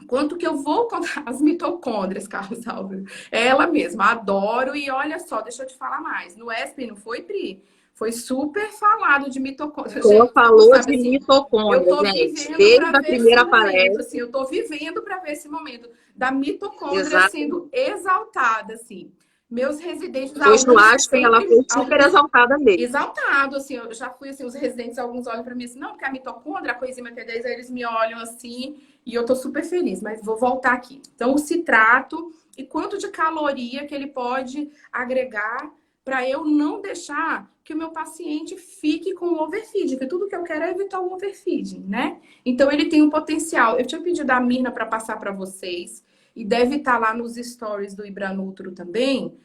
Quanto que eu vou contar as mitocôndrias, Carlos Álvaro? É ela mesma, adoro. E olha só, deixa eu te falar mais. No ESP não foi, Pri? Foi super falado de mitocôndria. Ela Gente, falou sabe de assim, eu mitocôndria, tô gente. vivendo para Desde a ver esse primeira momento, palestra. assim, eu tô vivendo para ver esse momento da mitocôndria Exato. sendo exaltada, assim. Meus residentes, Eu alguns acho que ela sempre, foi super exaltada mesmo. exaltado, assim, eu já fui assim, os residentes, alguns olham para mim assim, não, porque a mitocôndria, a coenzima Q10, aí eles me olham assim, e eu tô super feliz, mas vou voltar aqui. Então, o citrato e quanto de caloria que ele pode agregar para eu não deixar que o meu paciente fique com o overfeeding, que tudo que eu quero é evitar o overfeeding, né? Então, ele tem um potencial. Eu tinha pedido a Mirna para passar para vocês, e deve estar lá nos stories do Ibranutro também,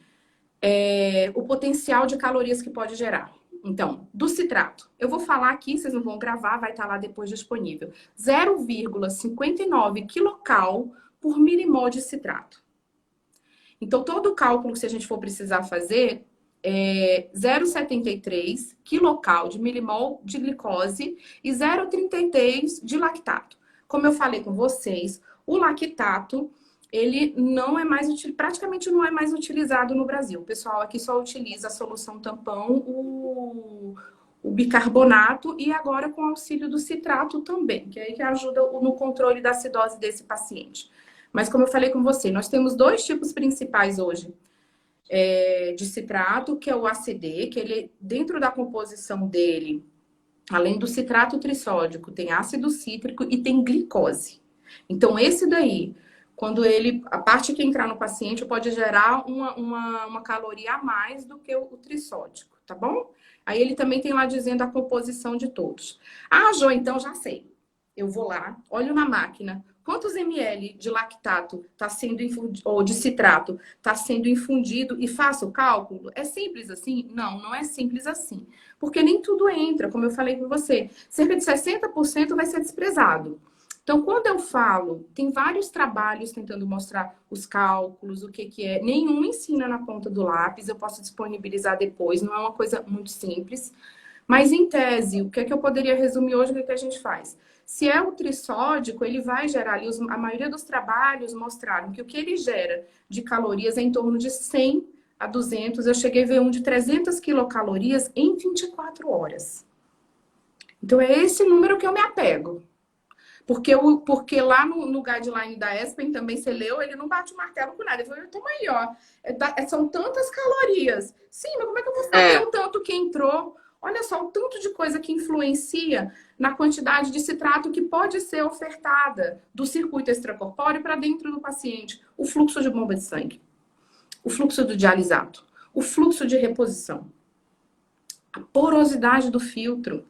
o potencial de calorias que pode gerar. Então, do citrato, eu vou falar aqui, vocês não vão gravar, vai estar lá depois disponível. 0,59 quilocal por milimol de citrato. Então, todo o cálculo que a gente for precisar fazer é 0,73 quilocal de milimol de glicose e 0,33 de lactato. Como eu falei com vocês, o lactato ele não é mais praticamente não é mais utilizado no Brasil. O pessoal aqui só utiliza a solução tampão, o bicarbonato e agora com auxílio do citrato também, que é aí que ajuda no controle da acidose desse paciente. Mas como eu falei com você, nós temos dois tipos principais hoje de citrato, que é o ACD, que ele dentro da composição dele, além do citrato trissódico, tem ácido cítrico e tem glicose. Então esse daí, quando a parte que entrar no paciente pode gerar uma caloria a mais do que o trissódico, tá bom? Aí ele também tem lá dizendo a composição de todos. Ah, Jô, então já sei. Eu vou lá, olho na máquina, quantos ml de lactato está sendo infundido, ou de citrato está sendo infundido e faço o cálculo? É simples assim? Não, não é simples assim. Porque nem tudo entra, como eu falei com você. Cerca de 60% vai ser desprezado. Então, quando eu falo, tem vários trabalhos tentando mostrar os cálculos, o que é. Nenhum ensina na ponta do lápis, eu posso disponibilizar depois, não é uma coisa muito simples. Mas, em tese, o que é que eu poderia resumir hoje, o que é que a gente faz? Se é o trissódico, ele vai gerar ali, a maioria dos trabalhos mostraram que o que ele gera de calorias é em torno de 100 a 200. Eu cheguei a ver um de 300 quilocalorias em 24 horas. Então, é esse número que eu me apego. Porque lá no guideline da ESPEN também você leu, ele não bate o martelo com nada. Ele falou, toma aí, ó. São tantas calorias. Sim, mas como é que eu vou saber o tanto que entrou? Olha só, o tanto de coisa que influencia na quantidade de citrato que pode ser ofertada do circuito extracorpóreo para dentro do paciente. O fluxo de bomba de sangue, o fluxo do dialisato, o fluxo de reposição, a porosidade do filtro,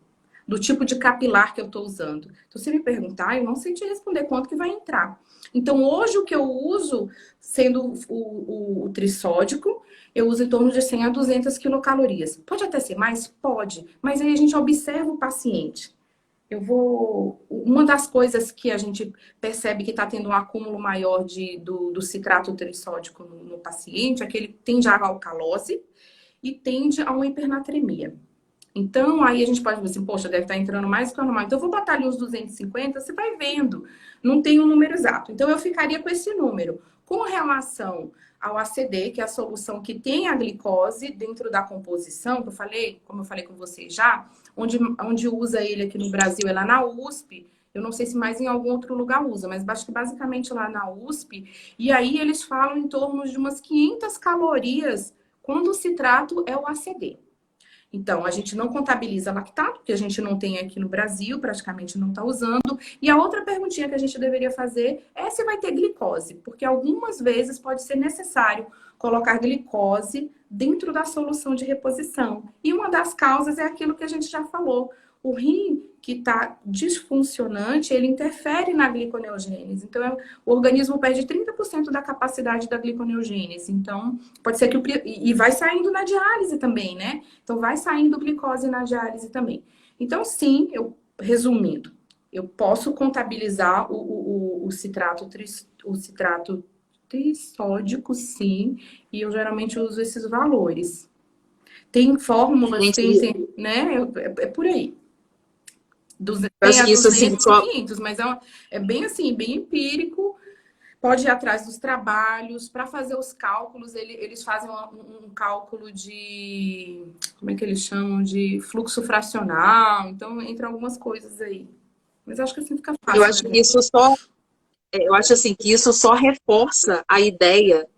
do tipo de capilar que eu estou usando. Então, se me perguntar, eu não sei te responder quanto que vai entrar. Então, hoje o que eu uso, sendo o trissódico, eu uso em torno de 100 a 200 quilocalorias. Pode até ser mais? Pode. Mas aí a gente observa o paciente. Uma das coisas que a gente percebe que está tendo um acúmulo maior do citrato trissódico no paciente é que ele tende a alcalose e tende a uma hipernatremia. Então, aí a gente pode dizer assim, poxa, deve estar entrando mais do que o normal. Então, eu vou botar ali uns 250, você vai vendo. Não tem um número exato. Então, eu ficaria com esse número. Com relação ao ACD, que é a solução que tem a glicose dentro da composição, que eu falei, como eu falei com vocês já, onde usa ele aqui no Brasil é lá na USP. Eu não sei se mais em algum outro lugar usa, mas acho que basicamente lá na USP. E aí eles falam em torno de umas 500 calorias quando o citrato é o ACD. Então, a gente não contabiliza lactato, que a gente não tem aqui no Brasil, praticamente não está usando. E a outra perguntinha que a gente deveria fazer é se vai ter glicose, porque algumas vezes pode ser necessário colocar glicose dentro da solução de reposição. E uma das causas é aquilo que a gente já falou. O rim que está disfuncionante, ele interfere na gliconeogênese. Então, o organismo perde 30% da capacidade da gliconeogênese. Então, pode ser que e vai saindo na diálise também, né? Então, vai saindo glicose na diálise também. Então, sim, resumindo, eu posso contabilizar o citrato trisódico, sim, e eu geralmente uso esses valores. Tem fórmulas, Gente, né? É por aí. eu Tem acho a que isso, assim, 200 e 500, mas é bem assim, bem empírico. Pode ir atrás dos trabalhos. Para fazer os cálculos, eles fazem um cálculo de... Como é que eles chamam? De fluxo fracional. Então, entra algumas coisas aí. Mas acho que assim fica eu fácil, acho né? que isso só, eu acho assim, que isso só reforça a ideia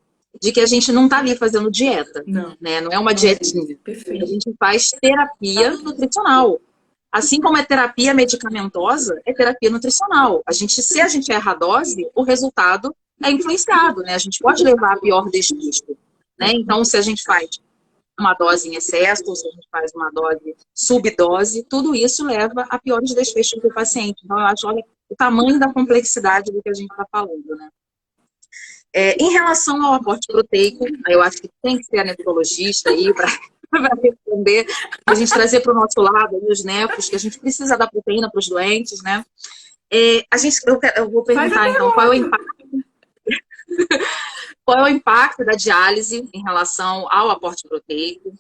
de que a gente não está ali fazendo dieta, Não, né? Não é uma não é dietinha. A perfeito. gente faz terapia nutricional. Assim como é terapia medicamentosa, é terapia nutricional. Se a gente erra a dose, o resultado é influenciado, né? A gente pode levar a pior desfecho, né? Então, se a gente faz uma dose em excesso, ou se a gente faz uma dose subdose, tudo isso leva a piores desfechos do paciente. Então, eu acho, olha, o tamanho da complexidade do que a gente está falando, né? Em relação ao aporte proteico, eu acho que tem que ser a nefrologista aí para responder, para a gente trazer para o nosso lado aí, os nefros, que a gente precisa dar proteína para os doentes, né? Eu vou Faz a perguntar, então, pergunta. qual é o impacto da diálise em relação ao aporte proteico?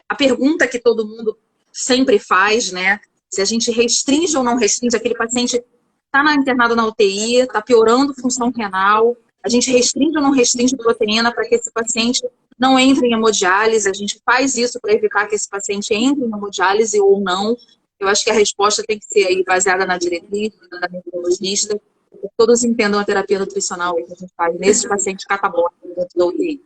A pergunta que todo mundo sempre faz, né? Se a gente restringe ou não restringe, aquele paciente está internado na UTI, está piorando função renal, a gente restringe ou não restringe proteína para que esse paciente não entre em hemodiálise, a gente faz isso para evitar que esse paciente entre em hemodiálise ou não. Eu acho que a resposta tem que ser aí baseada na diretriz da nefrologista, para que todos entendam a terapia nutricional que a gente faz nesses pacientes catabólicos dentro da UTI.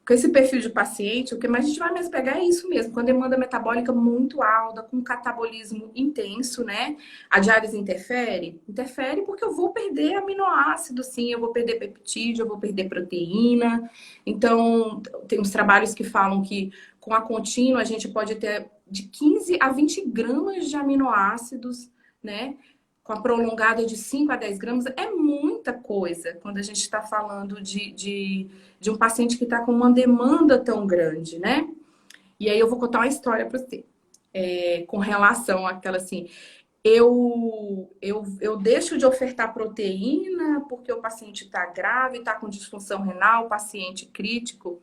Com esse perfil de paciente, o que mais a gente vai mais pegar é isso mesmo, com a demanda metabólica muito alta, com catabolismo intenso, né? A diálise interfere? Interfere porque eu vou perder aminoácido, sim, eu vou perder peptídeo, eu vou perder proteína. Então, tem uns trabalhos que falam que com a contínua a gente pode ter de 15 a 20 gramas de aminoácidos, né? Com a prolongada de 5 a 10 gramas, é muita coisa quando a gente está falando de um paciente que está com uma demanda tão grande, né? E aí eu vou contar uma história para você. Com relação àquela assim, eu deixo de ofertar proteína porque o paciente está grave, está com disfunção renal, paciente crítico.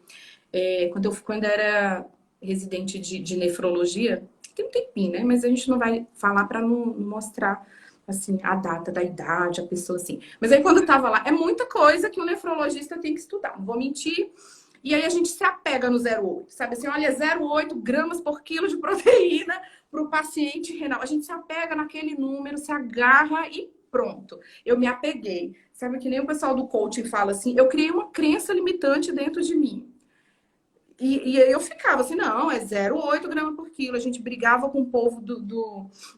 Quando eu era residente de nefrologia, tem um tempinho, né? Mas a gente não vai falar para não mostrar assim, a data da idade, a pessoa assim. Mas aí quando eu tava lá, é muita coisa que o nefrologista tem que estudar, não vou mentir. E aí a gente se apega no 0,8, sabe assim, olha, 0,8 gramas por quilo de proteína para o paciente renal. A gente se apega naquele número, se agarra e pronto. Eu me apeguei. Sabe que nem o pessoal do coaching fala assim, eu criei uma crença limitante dentro de mim. E aí eu ficava assim, não, é 0,8 gramas por quilo. A gente brigava com o povo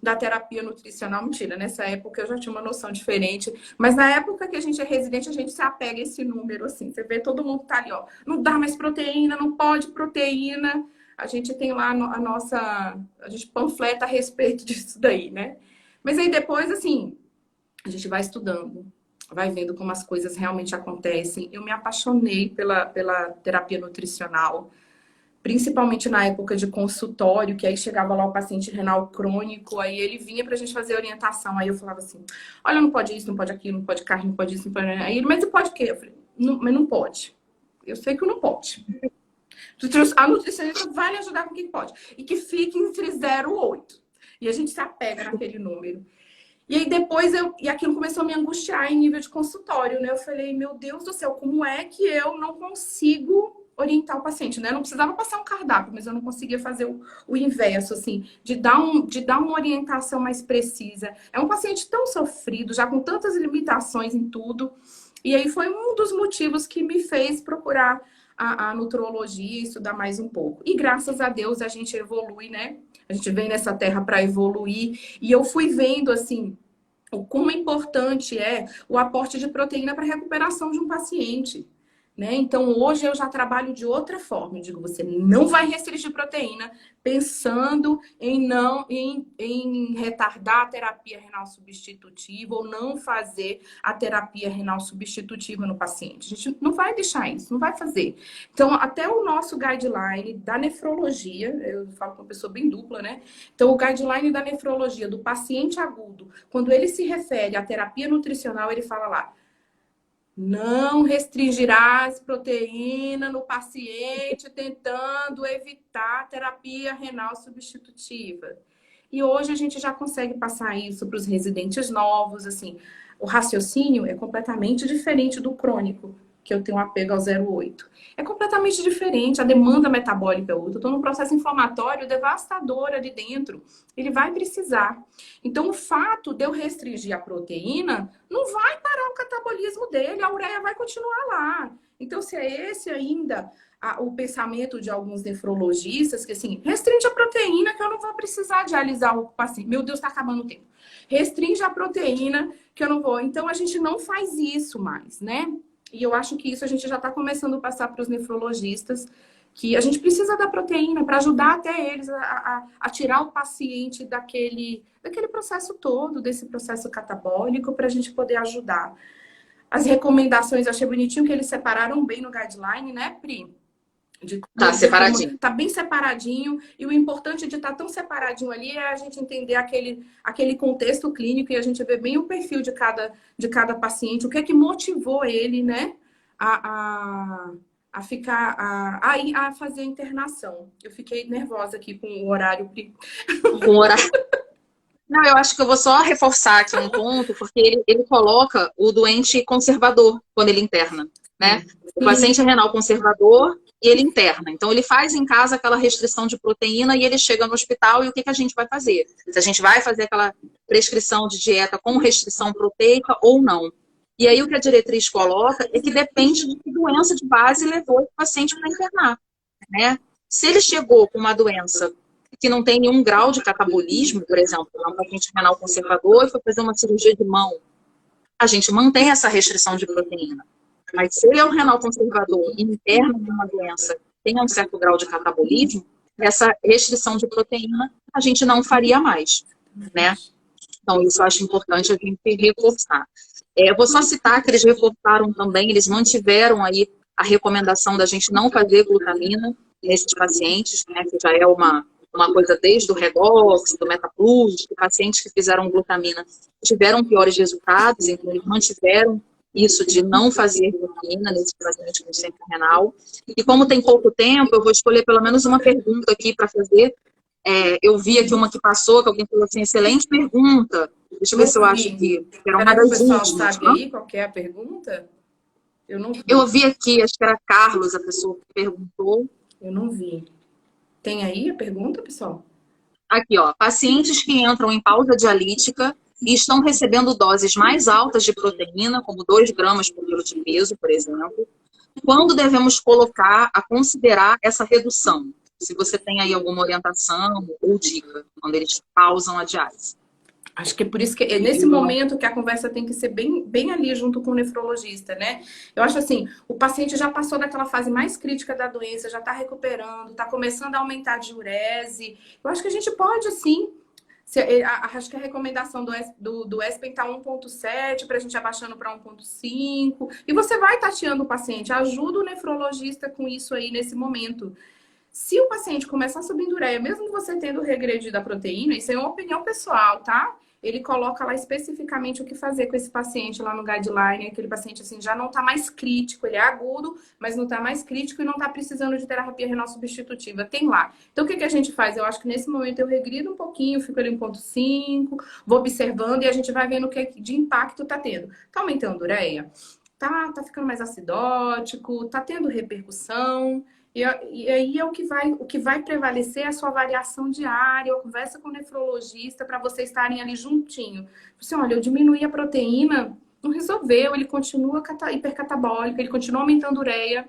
da terapia nutricional. Mentira, nessa época eu já tinha uma noção diferente. Mas na época que a gente é residente, a gente se apega a esse número, assim. Você vê, todo mundo tá ali, ó. Não dá mais proteína, não pode proteína. A gente tem lá a nossa... A gente panfleta a respeito disso daí, né? Mas aí depois, assim, a gente vai estudando. Vai vendo como as coisas realmente acontecem. Eu me apaixonei pela terapia nutricional, principalmente na época de consultório, que aí chegava lá o paciente renal crônico, aí ele vinha pra gente fazer orientação. Aí eu falava assim, olha, não pode isso, não pode aquilo, não pode carne, não pode isso, não pode... Aí ele, mas pode o quê? Eu falei, mas não pode. Eu sei que não pode. A nutricionista vai lhe ajudar com o que pode. E que fique entre 0 e 8. E a gente se apega naquele número. E aí depois e aquilo começou a me angustiar em nível de consultório, né? Eu falei, meu Deus do céu, como é que eu não consigo orientar o paciente, né? Eu não precisava passar um cardápio, mas eu não conseguia fazer o inverso, assim, de dar uma orientação mais precisa. É um paciente tão sofrido, já com tantas limitações em tudo. E aí foi um dos motivos que me fez procurar a nutrologia e estudar mais um pouco. E graças a Deus a gente evolui, né? A gente vem nessa terra para evoluir. E eu fui vendo, assim, o como importante é o aporte de proteína para a recuperação de um paciente. Né? Então, hoje eu já trabalho de outra forma. Eu digo, você não vai restringir proteína pensando em retardar a terapia renal substitutiva ou não fazer a terapia renal substitutiva no paciente. A gente não vai deixar isso, não vai fazer. Então, até o nosso guideline da nefrologia, eu falo com uma pessoa bem dupla, né? Então, o guideline da nefrologia do paciente agudo, quando ele se refere à terapia nutricional, ele fala lá, Não restringirás proteína no paciente tentando evitar terapia renal substitutiva. E hoje a gente já consegue passar isso para os residentes novos, assim. O raciocínio é completamente diferente do crônico, que eu tenho apego ao 0,8. É completamente diferente, a demanda metabólica é outra. Eu estou num processo inflamatório devastador ali dentro. Ele vai precisar. Então, o fato de eu restringir a proteína não vai parar o catabolismo dele, a ureia vai continuar lá. Então, se é esse ainda o pensamento de alguns nefrologistas, que assim, restringe a proteína que eu não vou precisar dialisar o paciente. Meu Deus, está acabando o tempo. Restringe a proteína que eu não vou. Então, a gente não faz isso mais, né? E eu acho que isso a gente já está começando a passar para os nefrologistas, que a gente precisa da proteína para ajudar até eles a tirar o paciente daquele processo todo, desse processo catabólico, para a gente poder ajudar. As recomendações, eu achei bonitinho que eles separaram bem no guideline, né, Pri? Tá separadinho. Tá bem separadinho. E o importante de estar tão separadinho ali é a gente entender aquele contexto clínico e a gente ver bem o perfil de cada paciente, o que é que motivou ele, né, a ficar, a fazer a internação. Eu fiquei nervosa aqui com o horário. Com o horário. Não, eu acho que eu vou só reforçar aqui um ponto, porque ele coloca o doente conservador quando ele interna, né? O paciente é renal conservador e ele interna. Então, ele faz em casa aquela restrição de proteína e ele chega no hospital e o que a gente vai fazer? Se a gente vai fazer aquela prescrição de dieta com restrição proteica ou não. E aí, o que a diretriz coloca é que depende de que doença de base levou o paciente para internar, né? Se ele chegou com uma doença que não tem nenhum grau de catabolismo, por exemplo, um paciente renal conservador e foi fazer uma cirurgia de mão, a gente mantém essa restrição de proteína. Mas se ele é um renal conservador e interno de uma doença que tenha um certo grau de catabolismo, essa restrição de proteína a gente não faria mais, né? Então, isso eu acho importante a gente reforçar. Eu vou só citar que eles reforçaram também, eles mantiveram aí a recomendação da gente não fazer glutamina nesses pacientes, né, que já é uma coisa desde o Redox, do Metaplus, que pacientes que fizeram glutamina tiveram piores resultados, então eles mantiveram isso de não fazer glutamina nesse paciente com insuficiência renal. E como tem pouco tempo, eu vou escolher pelo menos uma pergunta aqui para fazer. Eu vi aqui uma que passou, que alguém falou assim, excelente pergunta. Deixa eu ver se eu acho que era uma das últimas. O pessoal sabe aí qual que é a pergunta? Eu não vi. Eu vi aqui, acho que era Carlos, a pessoa que perguntou. Eu não vi. Tem aí a pergunta, pessoal? Aqui, ó. Pacientes que entram em pausa dialítica e estão recebendo doses mais altas de proteína, como 2 gramas por quilo de peso, por exemplo. Quando devemos colocar a considerar essa redução? Se você tem aí alguma orientação ou dica, quando eles pausam a diálise. Acho que é por isso que é nesse momento que a conversa tem que ser bem ali junto com o nefrologista, né? Eu acho assim, o paciente já passou daquela fase mais crítica da doença, já está recuperando, está começando a aumentar a diurese. Eu acho que a gente pode, assim, acho que a recomendação do ESPEN está 1,7 para a gente abaixando para 1,5. E você vai tateando o paciente, ajuda o nefrologista com isso aí nesse momento. Se o paciente começar subindo ureia, mesmo você tendo regredido a proteína, isso é uma opinião pessoal, tá? Ele coloca lá especificamente o que fazer com esse paciente lá no guideline. Aquele paciente assim já não tá mais crítico, ele é agudo, mas não tá mais crítico e não tá precisando de terapia renal substitutiva. Tem lá. Então o que a gente faz? Eu acho que nesse momento eu regrido um pouquinho, fico ali em 1,5, vou observando e a gente vai vendo o que de impacto tá tendo. Tá aumentando a ureia? Tá ficando mais acidótico, tá tendo repercussão. E aí é o que vai prevalecer é a sua avaliação diária, a conversa com o nefrologista para vocês estarem ali juntinho. Assim, olha, eu diminuí a proteína, não resolveu, ele continua hipercatabólico, ele continua aumentando a ureia.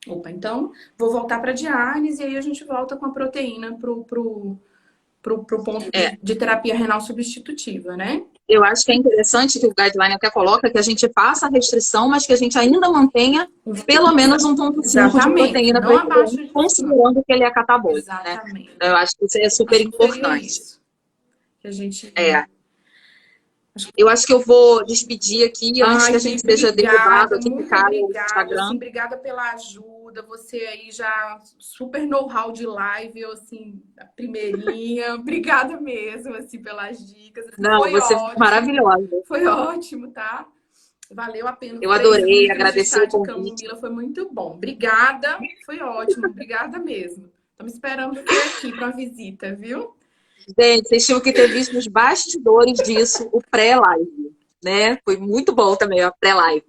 Opa, então vou voltar para diálise e aí a gente volta com a proteína pro ponto de terapia renal substitutiva, né? Eu acho que é interessante que o guideline até coloca que a gente faça a restrição, mas que a gente ainda mantenha pelo menos 1,5 de proteína para ele, considerando que ele é catabólico, né? Então, eu acho que isso é super importante. Que a gente... Eu acho que eu vou despedir aqui antes que a gente seja derrubado aqui no Instagram. Assim, obrigada pela ajuda. Você aí já super know-how de live, assim, a primeirinha. Obrigada mesmo, assim, pelas dicas. Assim, não, você foi maravilhosa. Foi ótimo, tá? Valeu a pena. Eu adorei, 3 litros de agradecer chá o de convite. camomila, foi muito bom. Obrigada, foi ótimo. Obrigada mesmo. Estamos esperando você aqui para uma visita, viu? Gente, vocês tinham que ter visto os bastidores disso, o pré-live, né? Foi muito bom também, a pré-live.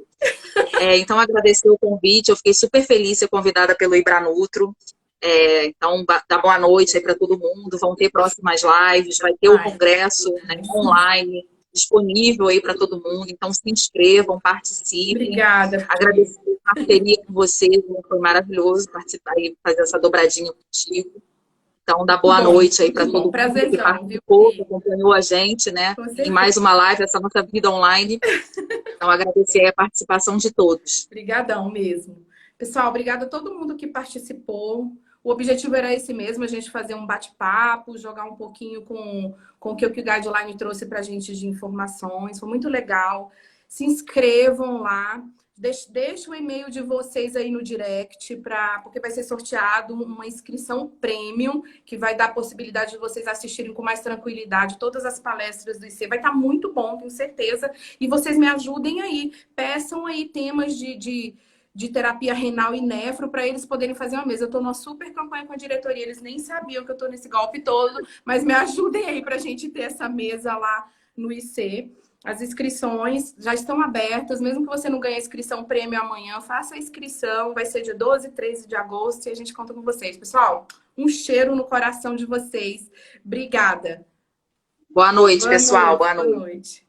Então, agradecer o convite, eu fiquei super feliz de ser convidada pelo Ibranutro. Então, dá boa noite aí para todo mundo. Vão ter próximas lives, vai ter o congresso, né, online, disponível aí para todo mundo. Então, se inscrevam, participem. Obrigada. Agradecer a parceria com vocês, foi maravilhoso participar e fazer essa dobradinha contigo. Então, dá boa noite aí para todo mundo que participou, que acompanhou a gente, né? Em mais uma live, essa nossa vida online. Então, agradecer aí a participação de todos. Obrigadão mesmo. Pessoal, obrigada a todo mundo que participou. O objetivo era esse mesmo, a gente fazer um bate-papo, jogar um pouquinho com o que o Guideline trouxe para a gente de informações. Foi muito legal. Se inscrevam lá. Deixa o e-mail de vocês aí no direct, porque vai ser sorteado uma inscrição premium, que vai dar a possibilidade de vocês assistirem com mais tranquilidade todas as palestras do IC. Vai estar muito bom, tenho certeza. E vocês me ajudem aí. Peçam aí temas de terapia renal e nefro para eles poderem fazer uma mesa. Eu estou numa super campanha com a diretoria, eles nem sabiam que eu estou nesse golpe todo, mas me ajudem aí para a gente ter essa mesa lá no IC. As inscrições já estão abertas, mesmo que você não ganhe a inscrição prêmio amanhã, faça a inscrição, vai ser de 12 e 13 de agosto e a gente conta com vocês. Pessoal, um cheiro no coração de vocês. Obrigada. Boa noite, pessoal. Boa noite.